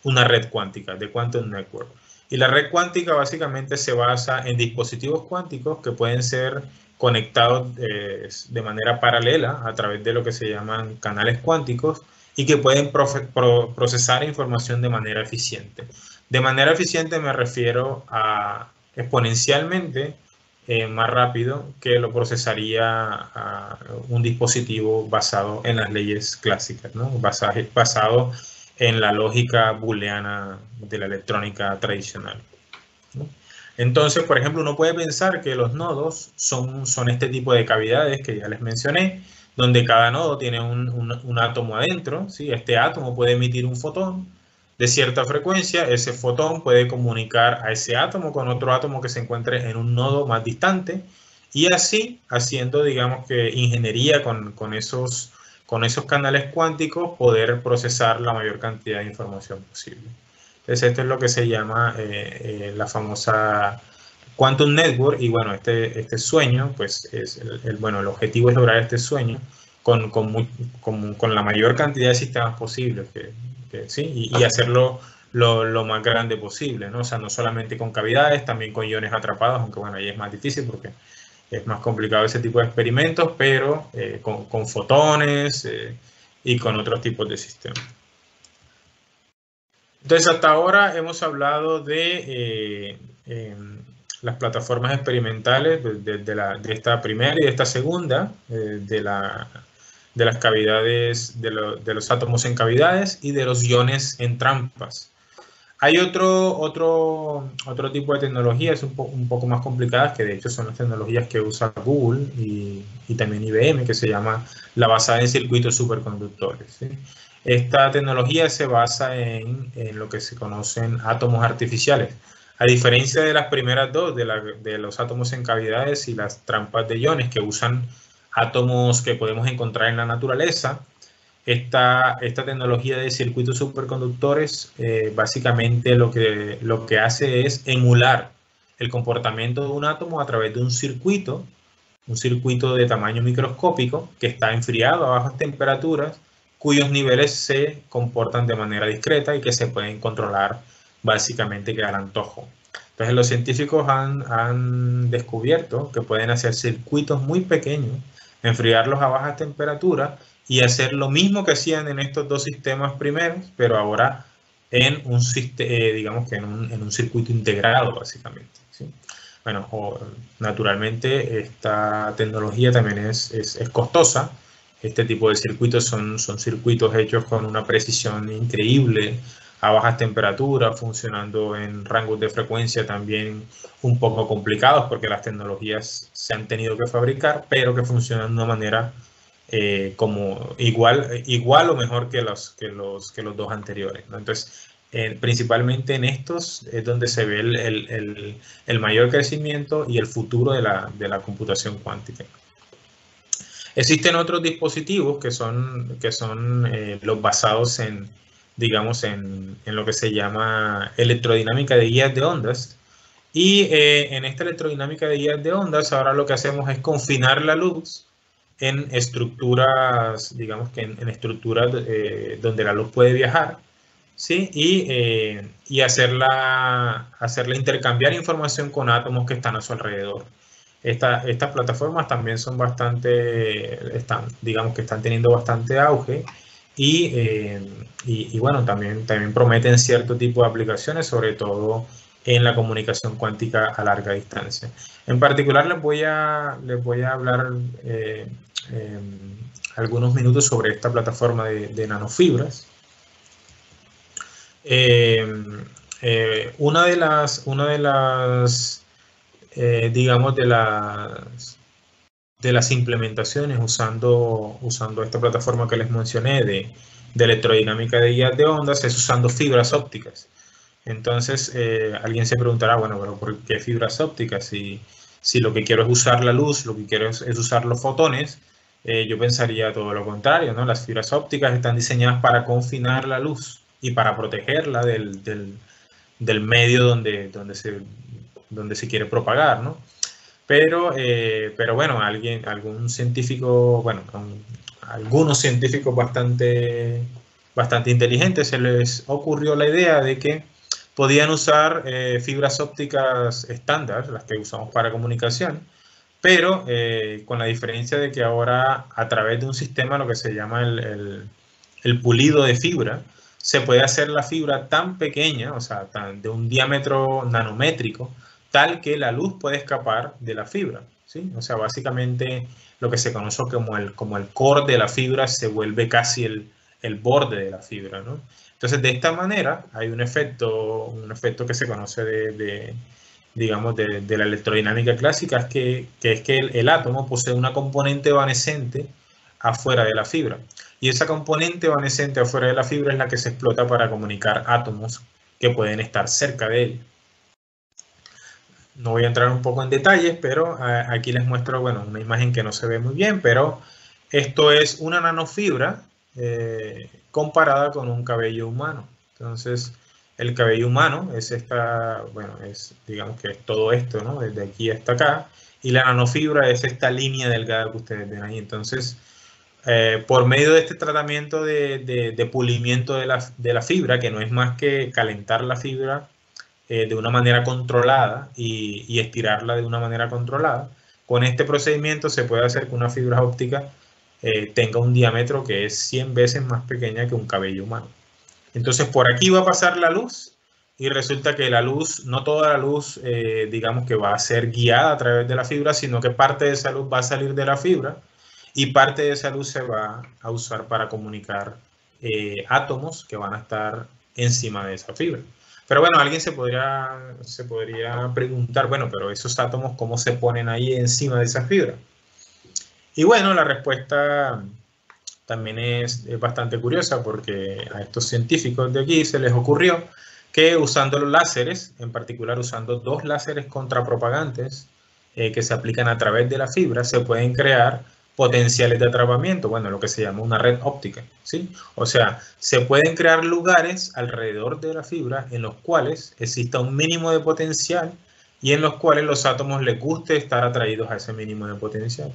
una red cuántica, de Quantum Network. Y la red cuántica básicamente se basa en dispositivos cuánticos que pueden ser conectados de manera paralela a través de lo que se llaman canales cuánticos, y que pueden procesar información de manera eficiente. De manera eficiente me refiero a exponencialmente más rápido que lo procesaría un dispositivo basado en las leyes clásicas, ¿no? Basado en la lógica booleana de la electrónica tradicional, ¿no? Entonces, por ejemplo, uno puede pensar que los nodos son este tipo de cavidades que ya les mencioné, donde cada nodo tiene un átomo adentro, ¿sí? Este átomo puede emitir un fotón de cierta frecuencia. Ese fotón puede comunicar a ese átomo con otro átomo que se encuentre en un nodo más distante, y así, haciendo, digamos, que ingeniería con esos canales cuánticos, poder procesar la mayor cantidad de información posible. Entonces, esto es lo que se llama la famosa Quantum Network. Y bueno, este sueño, pues el objetivo es lograr este sueño con la mayor cantidad de sistemas posibles, ¿sí? Y hacerlo lo más grande posible, ¿no? O sea, no solamente con cavidades, también con iones atrapados, aunque bueno, ahí es más difícil porque es más complicado ese tipo de experimentos, pero con fotones y con otros tipos de sistemas. Entonces, hasta ahora hemos hablado de las plataformas experimentales de esta primera y de esta segunda, de las cavidades, de los átomos en cavidades y de los iones en trampas. Hay otro tipo de tecnologías un poco más complicadas, que de hecho son las tecnologías que usa Google y también IBM, que se llama la basada en circuitos superconductores, ¿sí? Esta tecnología se basa en lo que se conocen átomos artificiales. A diferencia de las primeras dos, de los átomos en cavidades y las trampas de iones, que usan átomos que podemos encontrar en la naturaleza, esta tecnología de circuitos superconductores básicamente lo que hace es emular el comportamiento de un átomo a través de un circuito de tamaño microscópico que está enfriado a bajas temperaturas, cuyos niveles se comportan de manera discreta y que se pueden controlar básicamente que al antojo. Entonces los científicos han descubierto que pueden hacer circuitos muy pequeños, enfriarlos a bajas temperaturas y hacer lo mismo que hacían en estos dos sistemas primeros, pero ahora en un digamos que en un circuito integrado básicamente, ¿sí? Bueno, naturalmente esta tecnología también es costosa. Este tipo de circuitos son circuitos hechos con una precisión increíble, a bajas temperaturas, funcionando en rangos de frecuencia también un poco complicados, porque las tecnologías se han tenido que fabricar, pero que funcionan de una manera como igual o mejor que los dos anteriores, ¿no? Entonces, principalmente en estos es donde se ve el mayor crecimiento y el futuro de la computación cuántica. Existen otros dispositivos que son los basados en, digamos, en lo que se llama electrodinámica de guías de ondas. Y en esta electrodinámica de guías de ondas, ahora lo que hacemos es confinar la luz en estructuras, digamos que en estructuras donde la luz puede viajar, ¿sí? Y hacerla intercambiar información con átomos que están a su alrededor. Estas plataformas también son digamos que están teniendo bastante auge y bueno, también prometen cierto tipo de aplicaciones, sobre todo en la comunicación cuántica a larga distancia. En particular les voy a hablar algunos minutos sobre esta plataforma de nanofibras. Una de las digamos, de las implementaciones usando esta plataforma que les mencioné de electrodinámica de guías de ondas es usando fibras ópticas. Entonces, alguien se preguntará, bueno, pero ¿por qué fibras ópticas? Si lo que quiero es usar la luz, lo que quiero es usar los fotones, yo pensaría todo lo contrario, ¿no? Las fibras ópticas están diseñadas para confinar la luz y para protegerla del medio donde se quiere propagar, ¿no? Pero bueno, algún científico, bueno, algunos científicos bastante inteligentes se les ocurrió la idea de que podían usar fibras ópticas estándar, las que usamos para comunicación, pero con la diferencia de que ahora a través de un sistema, lo que se llama el pulido de fibra, se puede hacer la fibra tan pequeña, o sea, de un diámetro nanométrico, tal que la luz puede escapar de la fibra, ¿sí? O sea, básicamente lo que se conoce como el core de la fibra se vuelve casi el borde de la fibra, ¿no? Entonces, de esta manera hay un efecto que se conoce digamos, de la electrodinámica clásica, que es que el átomo posee una componente evanescente afuera de la fibra. Y esa componente evanescente afuera de la fibra es la que se explota para comunicar átomos que pueden estar cerca de él. No voy a entrar un poco en detalles, pero aquí les muestro, bueno, una imagen que no se ve muy bien, pero esto es una nanofibra comparada con un cabello humano. Entonces, el cabello humano es digamos que es todo esto, ¿no? Desde aquí hasta acá. Y la nanofibra es esta línea delgada que ustedes ven ahí. Entonces, por medio de este tratamiento de pulimiento de la fibra, que no es más que calentar la fibra de una manera controlada y estirarla de una manera controlada, con este procedimiento se puede hacer que una fibra óptica tenga un diámetro que es 100 veces más pequeña que un cabello humano. Entonces por aquí va a pasar la luz y resulta que la luz, no toda la luz, digamos que va a ser guiada a través de la fibra, sino que parte de esa luz va a salir de la fibra y parte de esa luz se va a usar para comunicar átomos que van a estar encima de esa fibra. Pero bueno, alguien se podría preguntar, bueno, pero esos átomos, ¿cómo se ponen ahí encima de esa fibra? Y bueno, la respuesta también es bastante curiosa porque a estos científicos de aquí se les ocurrió que usando los láseres, en particular usando dos láseres contrapropagantes que se aplican a través de la fibra, se pueden crear potenciales de atrapamiento, bueno, lo que se llama una red óptica, ¿sí? O sea, se pueden crear lugares alrededor de la fibra en los cuales exista un mínimo de potencial y en los cuales los átomos les guste estar atraídos a ese mínimo de potencial.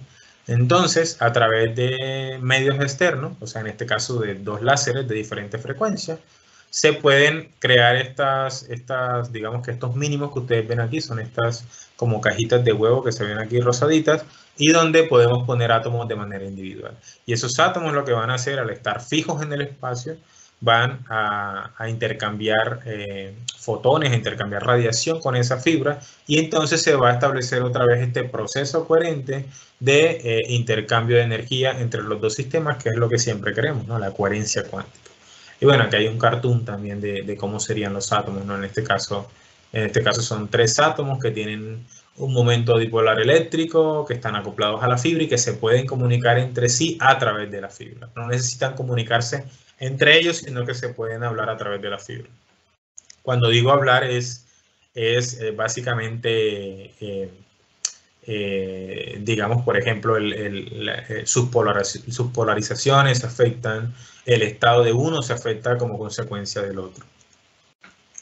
Entonces, a través de medios externos, o sea, en este caso de dos láseres de diferentes frecuencias, se pueden crear digamos que estos mínimos que ustedes ven aquí, son estas como cajitas de huevo que se ven aquí rosaditas, y donde podemos poner átomos de manera individual. Y esos átomos lo que van a hacer al estar fijos en el espacio, van a intercambiar fotones, a intercambiar radiación con esa fibra, y entonces se va a establecer otra vez este proceso coherente de intercambio de energía entre los dos sistemas, que es lo que siempre queremos, ¿no? La coherencia cuántica. Y bueno, aquí hay un cartoon también de cómo serían los átomos, ¿no? En este caso son tres átomos que tienen un momento dipolar eléctrico, que están acoplados a la fibra y que se pueden comunicar entre sí a través de la fibra. No necesitan comunicarse entre ellos, sino que se pueden hablar a través de la fibra. Cuando digo hablar es básicamente, digamos, por ejemplo, sus polarizaciones afectan, el estado de uno se afecta como consecuencia del otro,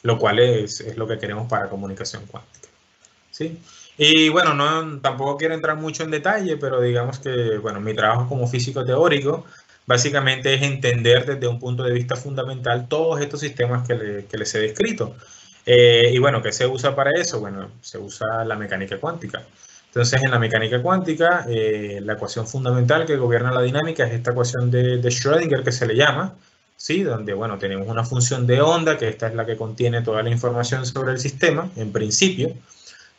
lo cual es lo que queremos para comunicación cuántica, ¿sí? Y bueno, tampoco quiero entrar mucho en detalle, pero digamos que, bueno, mi trabajo como físico teórico básicamente es entender desde un punto de vista fundamental todos estos sistemas que les he descrito. Y bueno, ¿qué se usa para eso? Bueno, se usa la mecánica cuántica. Entonces, en la mecánica cuántica, la ecuación fundamental que gobierna la dinámica es esta ecuación de Schrödinger que se le llama, ¿sí? Donde, bueno, tenemos una función de onda, que esta es la que contiene toda la información sobre el sistema, en principio.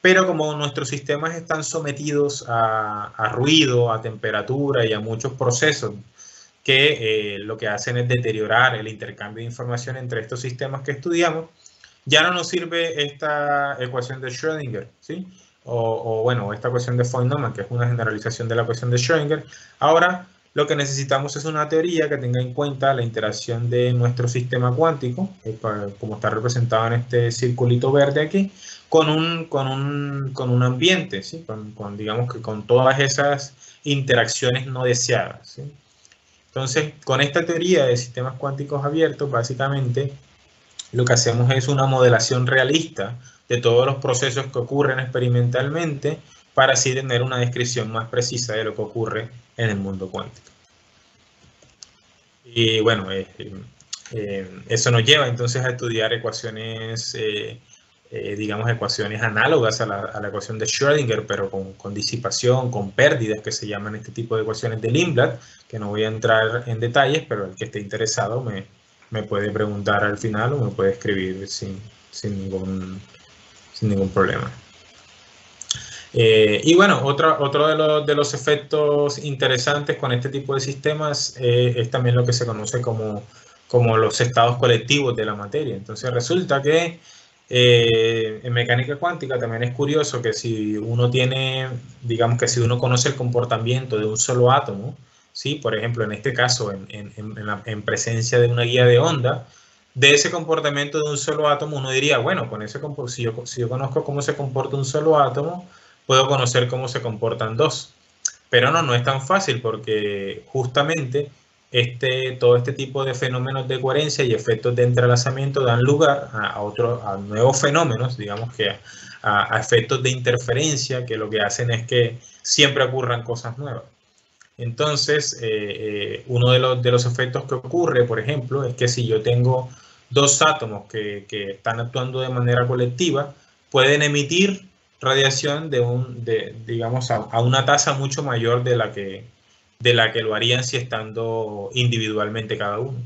Pero como nuestros sistemas están sometidos a ruido, a temperatura y a muchos procesos que lo que hacen es deteriorar el intercambio de información entre estos sistemas que estudiamos, ya no nos sirve esta ecuación de Schrödinger, ¿sí? Bueno, esta ecuación de Feynman, que es una generalización de la ecuación de Schrödinger. Ahora lo que necesitamos es una teoría que tenga en cuenta la interacción de nuestro sistema cuántico, como está representado en este circulito verde aquí, con un ambiente, ¿sí? Digamos que con todas esas interacciones no deseadas, ¿sí? Entonces, con esta teoría de sistemas cuánticos abiertos, básicamente lo que hacemos es una modelación realista de todos los procesos que ocurren experimentalmente para así tener una descripción más precisa de lo que ocurre en el mundo cuántico. Y bueno, eso nos lleva entonces a estudiar ecuaciones, digamos, ecuaciones análogas a la ecuación de Schrödinger, pero con disipación, con pérdidas, que se llaman este tipo de ecuaciones de Lindblad, que no voy a entrar en detalles, pero el que esté interesado me puede preguntar al final o me puede escribir sin ningún problema. Y bueno, otro de los efectos interesantes con este tipo de sistemas es también lo que se conoce como los estados colectivos de la materia. Entonces resulta que en mecánica cuántica también es curioso que si uno tiene, digamos que si uno conoce el comportamiento de un solo átomo, ¿sí? Por ejemplo, en este caso, en presencia de una guía de onda, de ese comportamiento de un solo átomo, uno diría, bueno, si yo conozco cómo se comporta un solo átomo, puedo conocer cómo se comportan dos. Pero no es tan fácil porque justamente todo este tipo de fenómenos de coherencia y efectos de entrelazamiento dan lugar a nuevos fenómenos, digamos que a efectos de interferencia, que lo que hacen es que siempre ocurran cosas nuevas. Entonces, uno de los efectos que ocurre, por ejemplo, es que si yo tengo dos átomos que están actuando de manera colectiva, pueden emitir radiación digamos, a una tasa mucho mayor de la que lo harían si estando individualmente cada uno.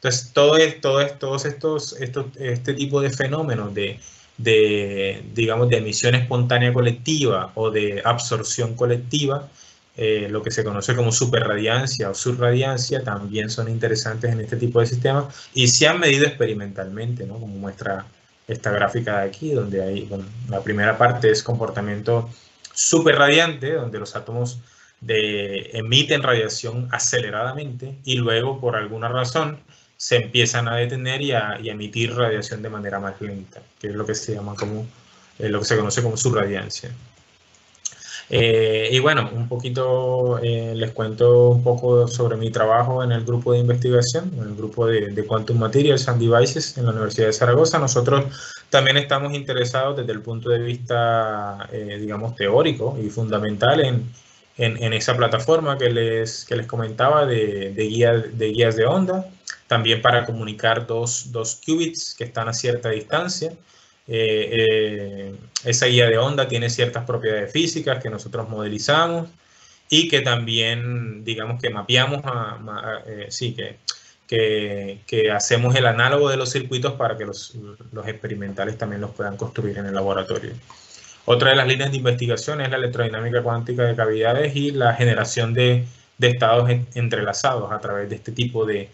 Entonces, este tipo de fenómenos digamos, de emisión espontánea colectiva o de absorción colectiva, lo que se conoce como superradiancia o subradiancia, también son interesantes en este tipo de sistemas y se han medido experimentalmente, ¿no? Como muestra esta gráfica de aquí, donde hay, bueno, la primera parte es comportamiento superradiante, donde los átomos emiten radiación aceleradamente y luego, por alguna razón, se empiezan a detener y a emitir radiación de manera más lenta, que es lo que se llama como, lo que se conoce como subradiancia. Y bueno, un poquito les cuento un poco sobre mi trabajo en el grupo de investigación, en el grupo de Quantum Materials and Devices en la Universidad de Zaragoza. Nosotros también estamos interesados desde el punto de vista, digamos, teórico y fundamental en esa plataforma que les comentaba de guías de onda, también para comunicar dos qubits que están a cierta distancia. Esa guía de onda tiene ciertas propiedades físicas que nosotros modelizamos y que también, digamos, que mapeamos, que hacemos el análogo de los circuitos para que los experimentales también los puedan construir en el laboratorio. Otra de las líneas de investigación es la electrodinámica cuántica de cavidades y la generación de estados entrelazados a través de este tipo de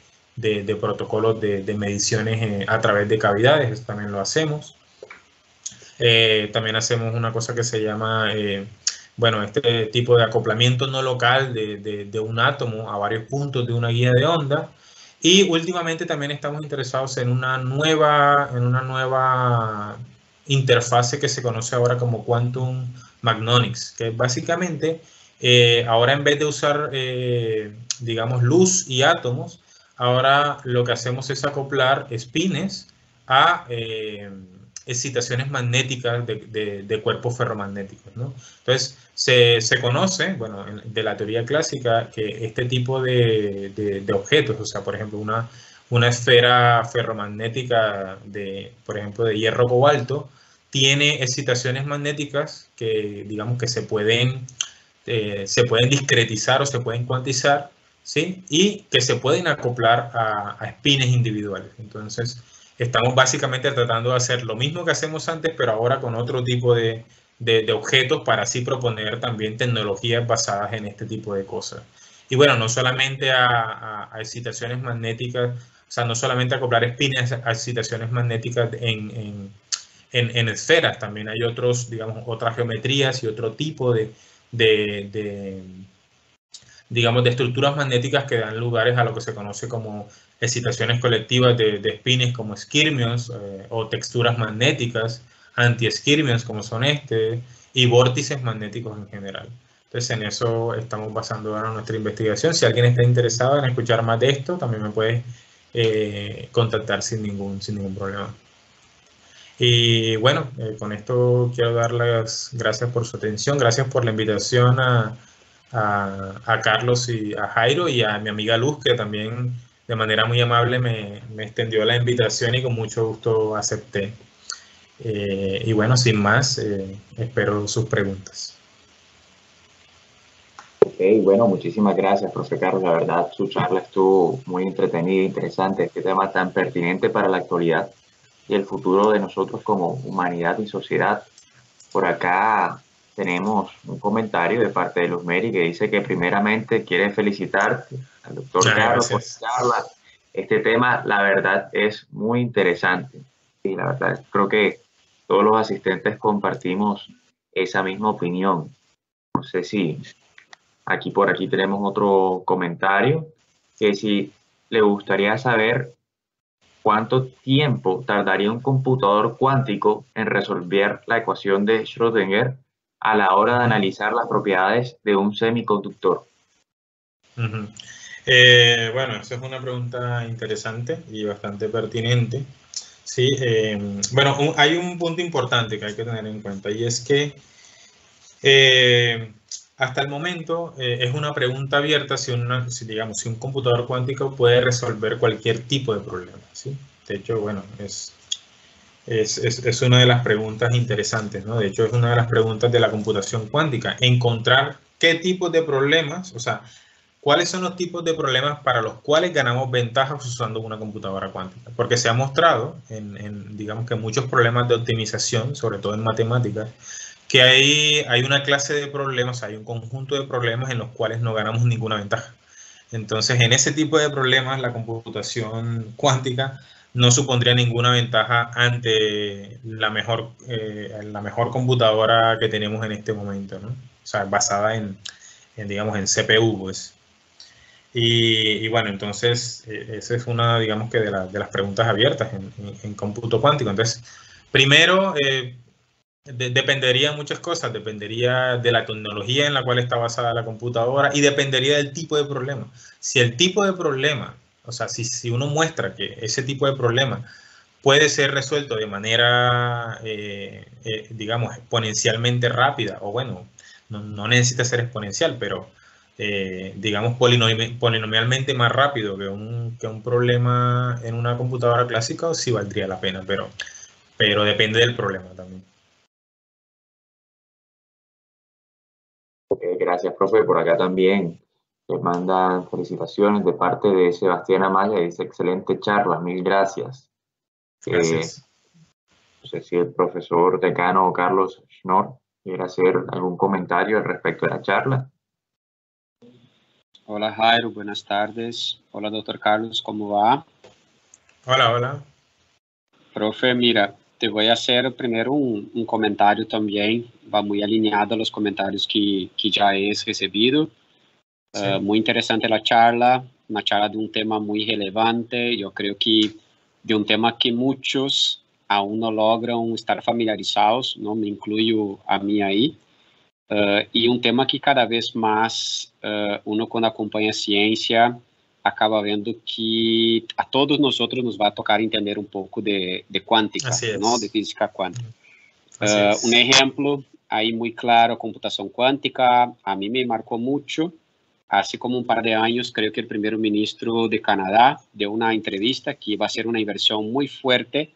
protocolos de mediciones a través de cavidades. Eso también lo hacemos. También hacemos una cosa que se llama, bueno, este tipo de acoplamiento no local de un átomo a varios puntos de una guía de onda. Y últimamente también estamos interesados en una nueva interfase que se conoce ahora como Quantum Magnonics, que básicamente ahora en vez de usar, digamos, luz y átomos, ahora lo que hacemos es acoplar espines a excitaciones magnéticas de cuerpos ferromagnéticos, ¿no? Entonces, se conoce, bueno, de la teoría clásica, que este tipo de objetos, o sea, por ejemplo, una esfera ferromagnética por ejemplo, de hierro cobalto, tiene excitaciones magnéticas que, digamos, que se pueden discretizar o se pueden cuantizar, ¿sí? Y que se pueden acoplar a espines individuales. Entonces, estamos básicamente tratando de hacer lo mismo que hacemos antes, pero ahora con otro tipo de objetos para así proponer también tecnologías basadas en este tipo de cosas. Y bueno, no solamente a excitaciones magnéticas, o sea, no solamente acoplar espines a excitaciones magnéticas en esferas, también hay otros, digamos, otras geometrías y otro tipo digamos, de estructuras magnéticas que dan lugares a lo que se conoce como excitaciones colectivas de espines como esquirmios o texturas magnéticas, antiesquirmios como son y vórtices magnéticos en general. Entonces en eso estamos basando ahora nuestra investigación. Si alguien está interesado en escuchar más de esto, también me puede contactar sin ningún problema. Y bueno, con esto quiero dar las gracias por su atención, gracias por la invitación a Carlos y a Jairo y a mi amiga Luz, que también de manera muy amable me extendió la invitación y con mucho gusto acepté. Y bueno, sin más, espero sus preguntas. Ok, bueno, muchísimas gracias, profe Carlos. La verdad, su charla estuvo muy entretenida e interesante. Este tema tan pertinente para la actualidad y el futuro de nosotros como humanidad y sociedad. Por acá tenemos un comentario de parte de Luzmeri que dice que primeramente quiere felicitarte al doctor Carlos por la charla. Este tema, la verdad, es muy interesante. Y la verdad, creo que todos los asistentes compartimos esa misma opinión. No sé si por aquí tenemos otro comentario que si le gustaría saber ¿cuánto tiempo tardaría un computador cuántico en resolver la ecuación de Schrödinger a la hora de analizar las propiedades de un semiconductor? Bueno, esa es una pregunta interesante y bastante pertinente. Sí, bueno, hay un punto importante que hay que tener en cuenta y es que hasta el momento es una pregunta abierta si un computador cuántico puede resolver cualquier tipo de problema, ¿sí? De hecho, bueno, es una de las preguntas interesantes, ¿no? De hecho, es una de las preguntas de la computación cuántica, encontrar qué tipos de problemas, o sea, ¿cuáles son los tipos de problemas para los cuales ganamos ventajas usando una computadora cuántica? Porque se ha mostrado, digamos que muchos problemas de optimización, sobre todo en matemáticas, que hay una clase de problemas, hay un conjunto de problemas en los cuales no ganamos ninguna ventaja. Entonces, en ese tipo de problemas, la computación cuántica no supondría ninguna ventaja ante la mejor computadora que tenemos en este momento, ¿no? O sea, basada digamos, en CPU, pues. Y bueno, entonces, esa es una, digamos que de las preguntas abiertas en cómputo cuántico. Entonces, primero, dependería de muchas cosas, dependería de la tecnología en la cual está basada la computadora y dependería del tipo de problema. Si el tipo de problema, o sea, si uno muestra que ese tipo de problema puede ser resuelto de manera, digamos, exponencialmente rápida, o bueno, no necesita ser exponencial, pero digamos polinomialmente más rápido que un problema en una computadora clásica, sí valdría la pena, pero depende del problema también. Gracias, profe. Por acá también les mandan felicitaciones de parte de Sebastián Amaya. Dice, excelente charla, mil gracias. Gracias. No sé si el profesor decano Carlos Schnorr quiere hacer algún comentario al respecto de la charla. Hola Jairo, buenas tardes. Hola doctor Carlos, ¿cómo va? Hola, hola. Profe, mira, te voy a hacer primero un comentario también, va muy alineado a los comentarios que ya he recibido. Sí. Muy interesante la charla, una charla de un tema muy relevante, yo creo que de un tema que muchos aún no logran estar familiarizados, ¿no? Me incluyo a mí ahí. E um tema que cada vez mais uno quando acompanha a ciência acaba vendo que a todos nós outros nos vai tocar entender um pouco de quântica, não? De física quântica. Um exemplo aí muito claro, a computação quântica, a mim me marcou muito. Hace como um par de anos, creio que o primeiro-ministro de Canadá deu uma entrevista que vai ser uma inversão muito forte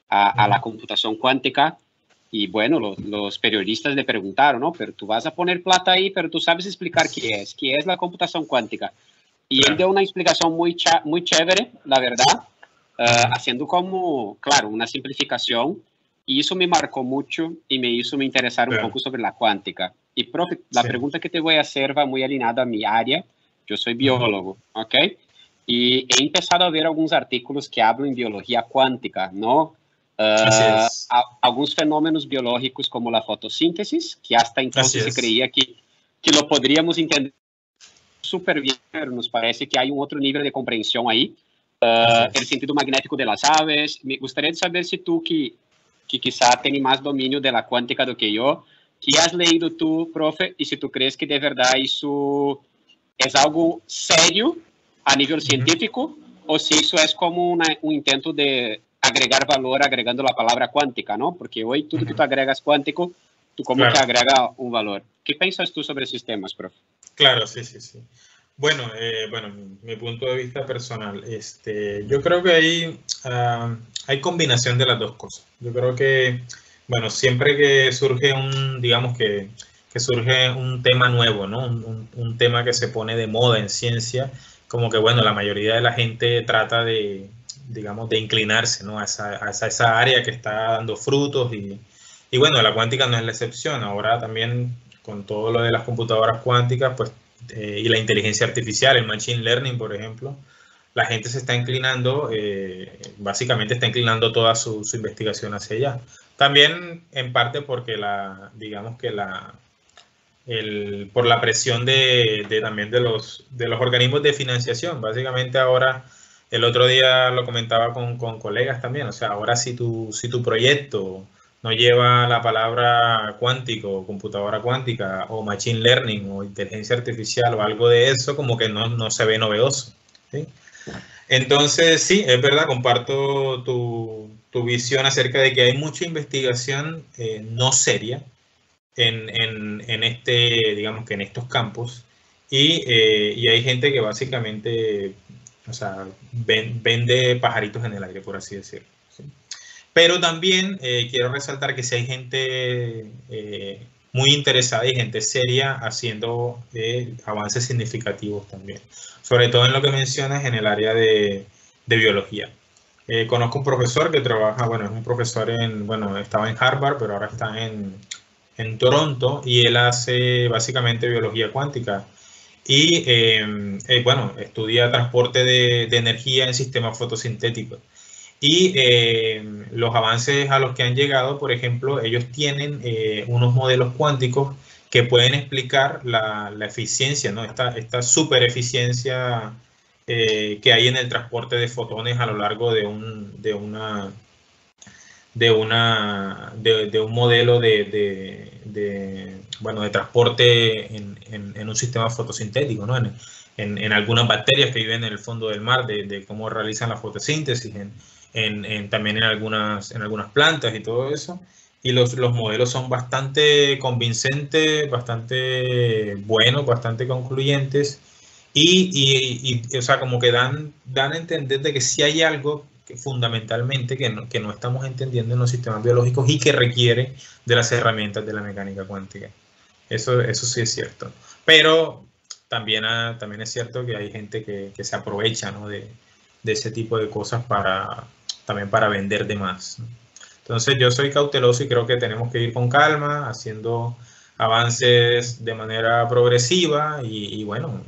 a la computação quântica. Y bueno, los periodistas le preguntaron, ¿no? Pero tú vas a poner plata ahí, pero tú sabes explicar qué es la computación cuántica. Y él dio una explicación muy chévere, la verdad, haciendo como, claro, una simplificación. Y eso me marcó mucho y me hizo me interesar un poco sobre la cuántica. Y, profe, la pregunta que te voy a hacer va muy alineada a mi área. Yo soy biólogo, ¿ok? Y he empezado a ver algunos artículos que hablan en biología cuántica, ¿no? Alguns fenômenos biológicos como a fotossíntese, que hasta então se creía que lo poderíamos entender super bem, pero nos parece que há outro nível de compreensão aí. O sentido magnético das aves. Me gostaria de saber se tu, que quizá tem mais domínio da quântica do que eu, que has leído tu, profe, e se tu crees que de verdade isso é algo sério a nível científico, ou se isso é como um intento de agregar valor agregando la palabra cuántica, ¿no? Porque hoy todo que tú agregas cuántico, tú como que agrega un valor. ¿Qué piensas tú sobre esos temas, profe? Claro, sí. Bueno, mi punto de vista personal, yo creo que hay combinación de las dos cosas. Yo creo que, bueno, siempre que surge digamos que surge un tema nuevo, ¿no? Un tema que se pone de moda en ciencia, como que, bueno, la mayoría de la gente trata de, digamos, de inclinarse, ¿no? a esa área que está dando frutos y bueno, la cuántica no es la excepción. Ahora también con todo lo de las computadoras cuánticas, pues, y la inteligencia artificial, el machine learning, por ejemplo, la gente se está inclinando, básicamente está inclinando toda su investigación hacia allá. También en parte porque digamos que por la presión también de los organismos de financiación. Básicamente ahora, el otro día lo comentaba con colegas también, o sea, ahora si tu proyecto no lleva la palabra cuántico, computadora cuántica, o machine learning, o inteligencia artificial, o algo de eso, como que no se ve novedoso, ¿sí? Entonces, sí, es verdad, comparto tu visión acerca de que hay mucha investigación no seria digamos que en estos campos, y hay gente que básicamente, o sea, vende pajaritos en el aire, por así decirlo, ¿sí? Pero también quiero resaltar que si hay gente muy interesada y gente seria haciendo avances significativos también. Sobre todo en lo que mencionas en el área de biología. Conozco un profesor que trabaja, bueno, es un profesor bueno, estaba en Harvard, pero ahora está en Toronto, y él hace básicamente biología cuántica. Y bueno, estudia transporte de energía en sistemas fotosintéticos. Y los avances a los que han llegado, por ejemplo, ellos tienen unos modelos cuánticos que pueden explicar la eficiencia, ¿no? Esta super eficiencia que hay en el transporte de fotones a lo largo de un modelo bueno, de transporte en un sistema fotosintético, ¿no? En algunas bacterias que viven en el fondo del mar, de cómo realizan la fotosíntesis, también en algunas plantas y todo eso. Y los modelos son bastante convincentes, bastante buenos, bastante concluyentes. O sea, como que dan a entender de que sí hay algo que fundamentalmente que no estamos entendiendo en los sistemas biológicos y que requiere de las herramientas de la mecánica cuántica. Eso sí es cierto. Pero también es cierto que hay gente que se aprovecha, ¿no?, de ese tipo de cosas también para vender de más. Entonces yo soy cauteloso y creo que tenemos que ir con calma, haciendo avances de manera progresiva y bueno,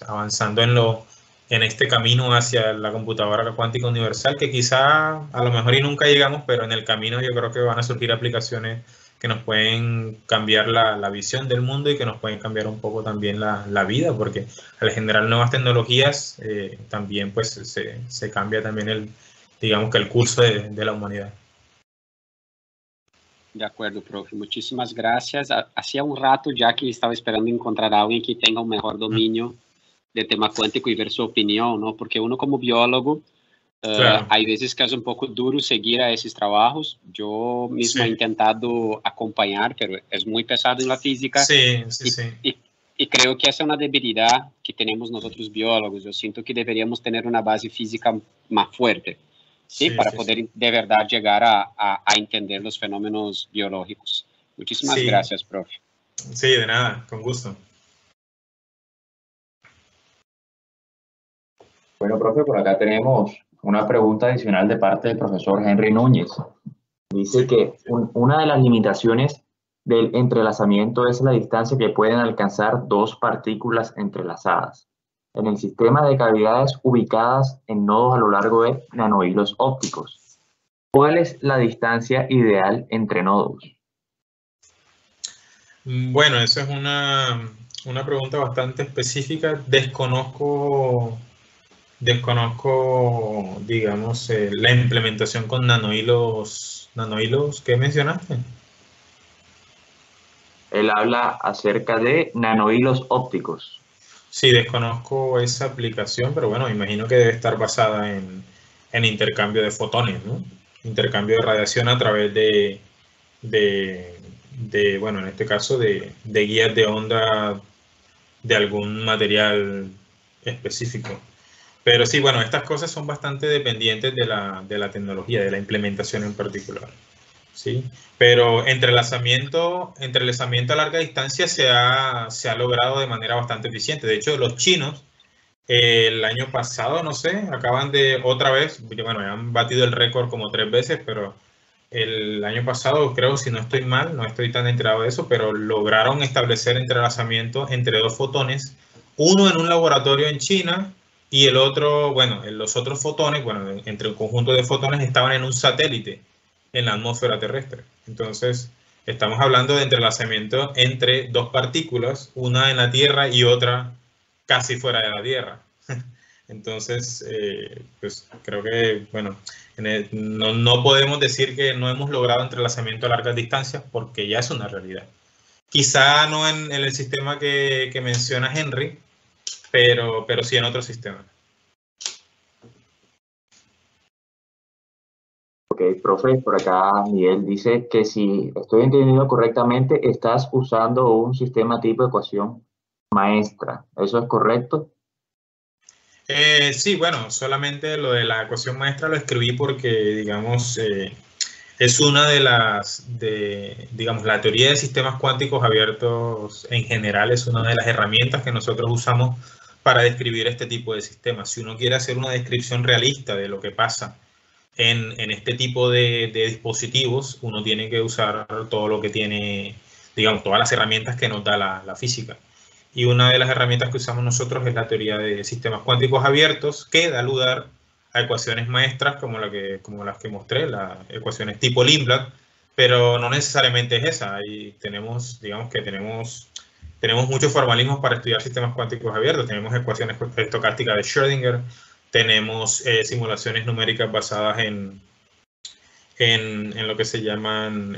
avanzando en este camino hacia la computadora cuántica universal, que quizá a lo mejor y nunca llegamos, pero en el camino yo creo que van a surgir aplicaciones que nos pueden cambiar la visión del mundo y que nos pueden cambiar un poco también la vida, porque al generar nuevas tecnologías también pues se cambia también digamos que el curso de la humanidad. De acuerdo, profe. Muchísimas gracias. Hacía un rato ya que estaba esperando encontrar a alguien que tenga un mejor dominio del tema cuántico y ver su opinión, ¿no? Porque uno como biólogo, claro, hay veces que es un poco duro seguir a esos trabajos. Yo mismo he intentado acompañar, pero es muy pesado en la física. Sí. Y creo que esa es una debilidad que tenemos nosotros biólogos. Yo siento que deberíamos tener una base física más fuerte. Sí, para poder de verdad llegar a entender los fenómenos biológicos. Muchísimas gracias, profe. Sí, de nada, con gusto. Bueno, profe, por acá tenemos una pregunta adicional de parte del profesor Henry Núñez. Dice que una de las limitaciones del entrelazamiento es la distancia que pueden alcanzar dos partículas entrelazadas en el sistema de cavidades ubicadas en nodos a lo largo de nanohilos ópticos. ¿Cuál es la distancia ideal entre nodos? Bueno, esa es una pregunta bastante específica. Desconozco, digamos, la implementación con nanohilos. ¿Qué mencionaste? Él habla acerca de nanohilos ópticos. Sí, desconozco esa aplicación, pero bueno, imagino que debe estar basada en intercambio de fotones, ¿no? Intercambio de radiación a través bueno, en este caso de guías de onda de algún material específico. Pero sí, bueno, estas cosas son bastante dependientes de la tecnología, de la implementación en particular. ¿Sí? Pero entrelazamiento a larga distancia se ha logrado de manera bastante eficiente. De hecho, los chinos el año pasado, no sé, acaban de otra vez, bueno, han batido el récord como 3 veces, pero el año pasado, creo, si no estoy mal, no estoy tan enterado de eso, pero lograron establecer entrelazamiento entre dos fotones, uno en un laboratorio en China y el otro, bueno, los otros fotones, bueno, entre un conjunto de fotones estaban en un satélite en la atmósfera terrestre. Entonces, estamos hablando de entrelazamiento entre dos partículas, una en la Tierra y otra casi fuera de la Tierra. Entonces, pues creo que, bueno, no podemos decir que no hemos logrado entrelazamiento a largas distancias porque ya es una realidad. Quizá no en el sistema que menciona Henry, pero sí en otro sistema. Ok, profe, por acá Miguel dice que si estoy entendiendo correctamente, estás usando un sistema tipo de ecuación maestra. ¿Eso es correcto? Sí, bueno, solamente lo de la ecuación maestra lo escribí porque, digamos, Es una digamos, la teoría de sistemas cuánticos abiertos en general es una de las herramientas que nosotros usamos para describir este tipo de sistemas. Si uno quiere hacer una descripción realista de lo que pasa en este tipo de dispositivos, uno tiene que usar todo lo que tiene, digamos, todas las herramientas que nos da la física. Y una de las herramientas que usamos nosotros es la teoría de sistemas cuánticos abiertos, que da lugar a ecuaciones maestras como las que mostré, las ecuaciones tipo Lindblad, pero no necesariamente es esa. Ahí tenemos, digamos que tenemos muchos formalismos para estudiar sistemas cuánticos abiertos. Tenemos ecuaciones estocásticas de Schrödinger, tenemos simulaciones numéricas basadas en lo que se llaman,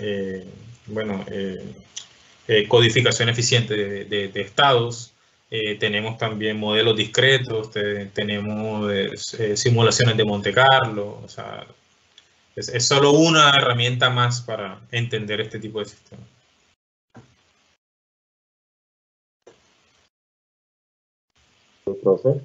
codificación eficiente de estados. Tenemos también modelos discretos, tenemos simulaciones de Monte Carlo. O sea, es solo una herramienta más para entender este tipo de sistemas. Profe.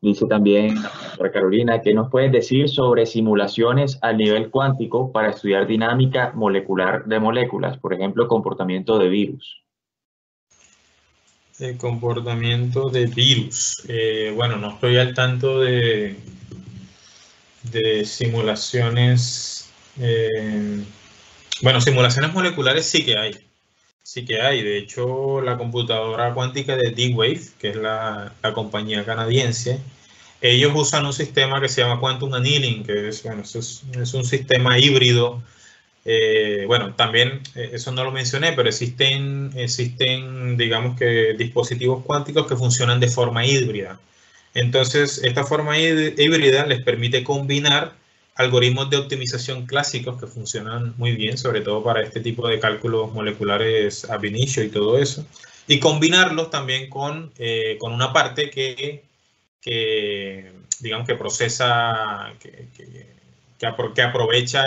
Dice también para Carolina, ¿qué nos puedes decir sobre simulaciones a nivel cuántico para estudiar dinámica molecular de moléculas, por ejemplo, comportamiento de virus? El comportamiento de virus. Bueno, no estoy al tanto de simulaciones. Bueno, simulaciones moleculares sí que hay. Sí que hay. De hecho, la computadora cuántica de D-Wave, que es la compañía canadiense, ellos usan un sistema que se llama Quantum Annealing, que es un sistema híbrido. Bueno, también eso no lo mencioné, pero existen, digamos que, dispositivos cuánticos que funcionan de forma híbrida. Entonces, esta forma híbrida les permite combinar algoritmos de optimización clásicos que funcionan muy bien, sobre todo para este tipo de cálculos moleculares ab initio y todo eso, y combinarlos también con una parte que digamos que procesa, que aprovecha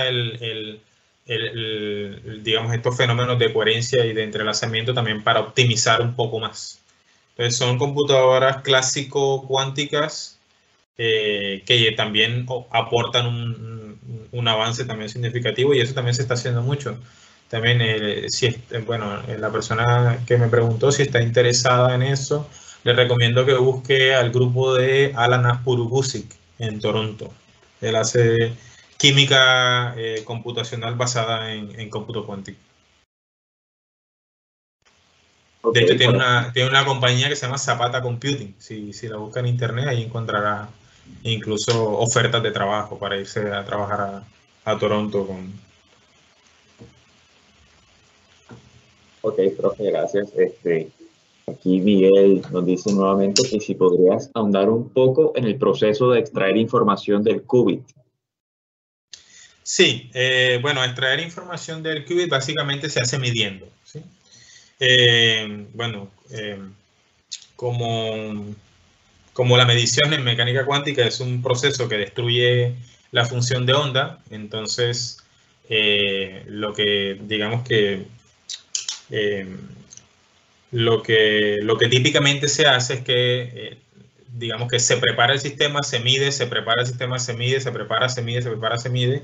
digamos, estos fenómenos de coherencia y de entrelazamiento también para optimizar un poco más. Entonces son computadoras clásico-cuánticas que también aportan un avance también significativo, y eso también se está haciendo mucho. También, la persona que me preguntó si está interesada en eso, le recomiendo que busque al grupo de Alan Aspurugusic en Toronto. Él hace química computacional basada en cómputo cuántico. De hecho, tiene una compañía que se llama Zapata Computing. Si la busca en internet, ahí encontrará incluso ofertas de trabajo para irse a trabajar a Toronto con... Ok, profe, gracias. Aquí Miguel nos dice nuevamente que si podrías ahondar un poco en el proceso de extraer información del qubit. Sí, bueno, extraer información del qubit básicamente se hace midiendo, ¿sí? Como la medición en mecánica cuántica es un proceso que destruye la función de onda, entonces lo que típicamente se hace es que digamos que se prepara el sistema, se mide, se prepara el sistema, se mide, se prepara, se mide, se prepara, se mide,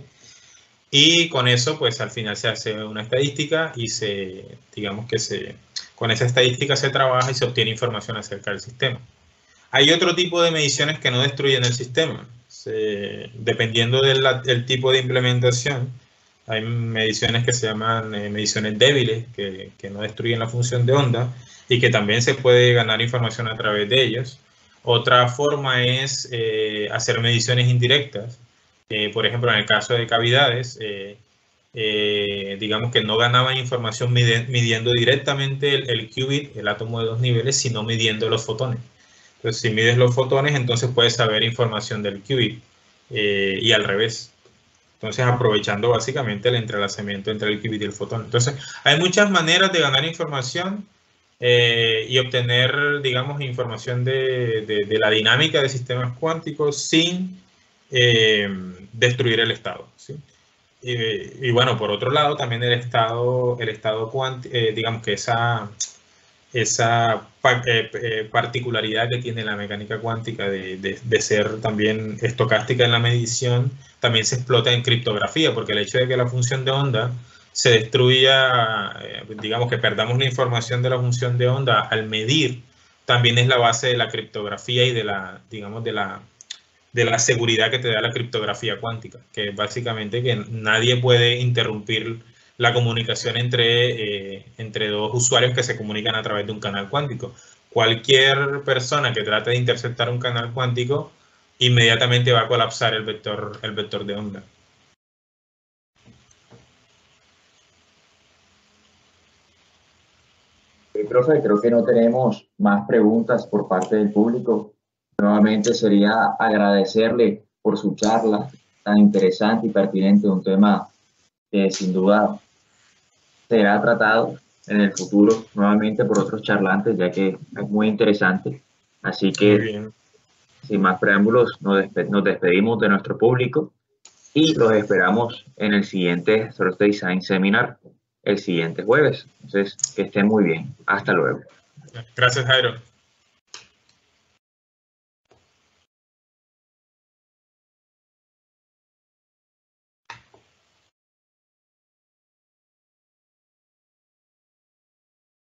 y con eso pues al final se hace una estadística y con esa estadística se trabaja y se obtiene información acerca del sistema. Hay otro tipo de mediciones que no destruyen el sistema. Dependiendo del tipo de implementación, hay mediciones que se llaman mediciones débiles, que no destruyen la función de onda y que también se puede ganar información a través de ellos. Otra forma es hacer mediciones indirectas. Por ejemplo, en el caso de cavidades, digamos que no ganaban información midiendo directamente el qubit, el átomo de dos niveles, sino midiendo los fotones. Entonces, si mides los fotones, entonces puedes saber información del qubit y al revés. Entonces, aprovechando básicamente el entrelazamiento entre el qubit y el fotón. Entonces, hay muchas maneras de ganar información y obtener, digamos, información de la dinámica de sistemas cuánticos sin destruir el estado, ¿sí? Y bueno, por otro lado, también el estado cuántico, digamos que particularidad que tiene la mecánica cuántica de ser también estocástica en la medición, también se explota en criptografía, porque el hecho de que la función de onda se destruya, digamos que perdamos la información de la función de onda al medir, también es la base de la criptografía y de la, digamos, de la seguridad que te da la criptografía cuántica, que básicamente que nadie puede interrumpir la comunicación entre dos usuarios que se comunican a través de un canal cuántico. Cualquier persona que trate de interceptar un canal cuántico inmediatamente va a colapsar el vector de onda. Profe, creo que no tenemos más preguntas por parte del público. Nuevamente sería agradecerle por su charla tan interesante y pertinente, un tema que sin duda será tratado en el futuro nuevamente por otros charlantes, ya que es muy interesante. Así que, sin más preámbulos, nos despedimos de nuestro público y los esperamos en el siguiente Thursday Science Seminar el siguiente jueves. Entonces, que estén muy bien. Hasta luego. Gracias, Jairo.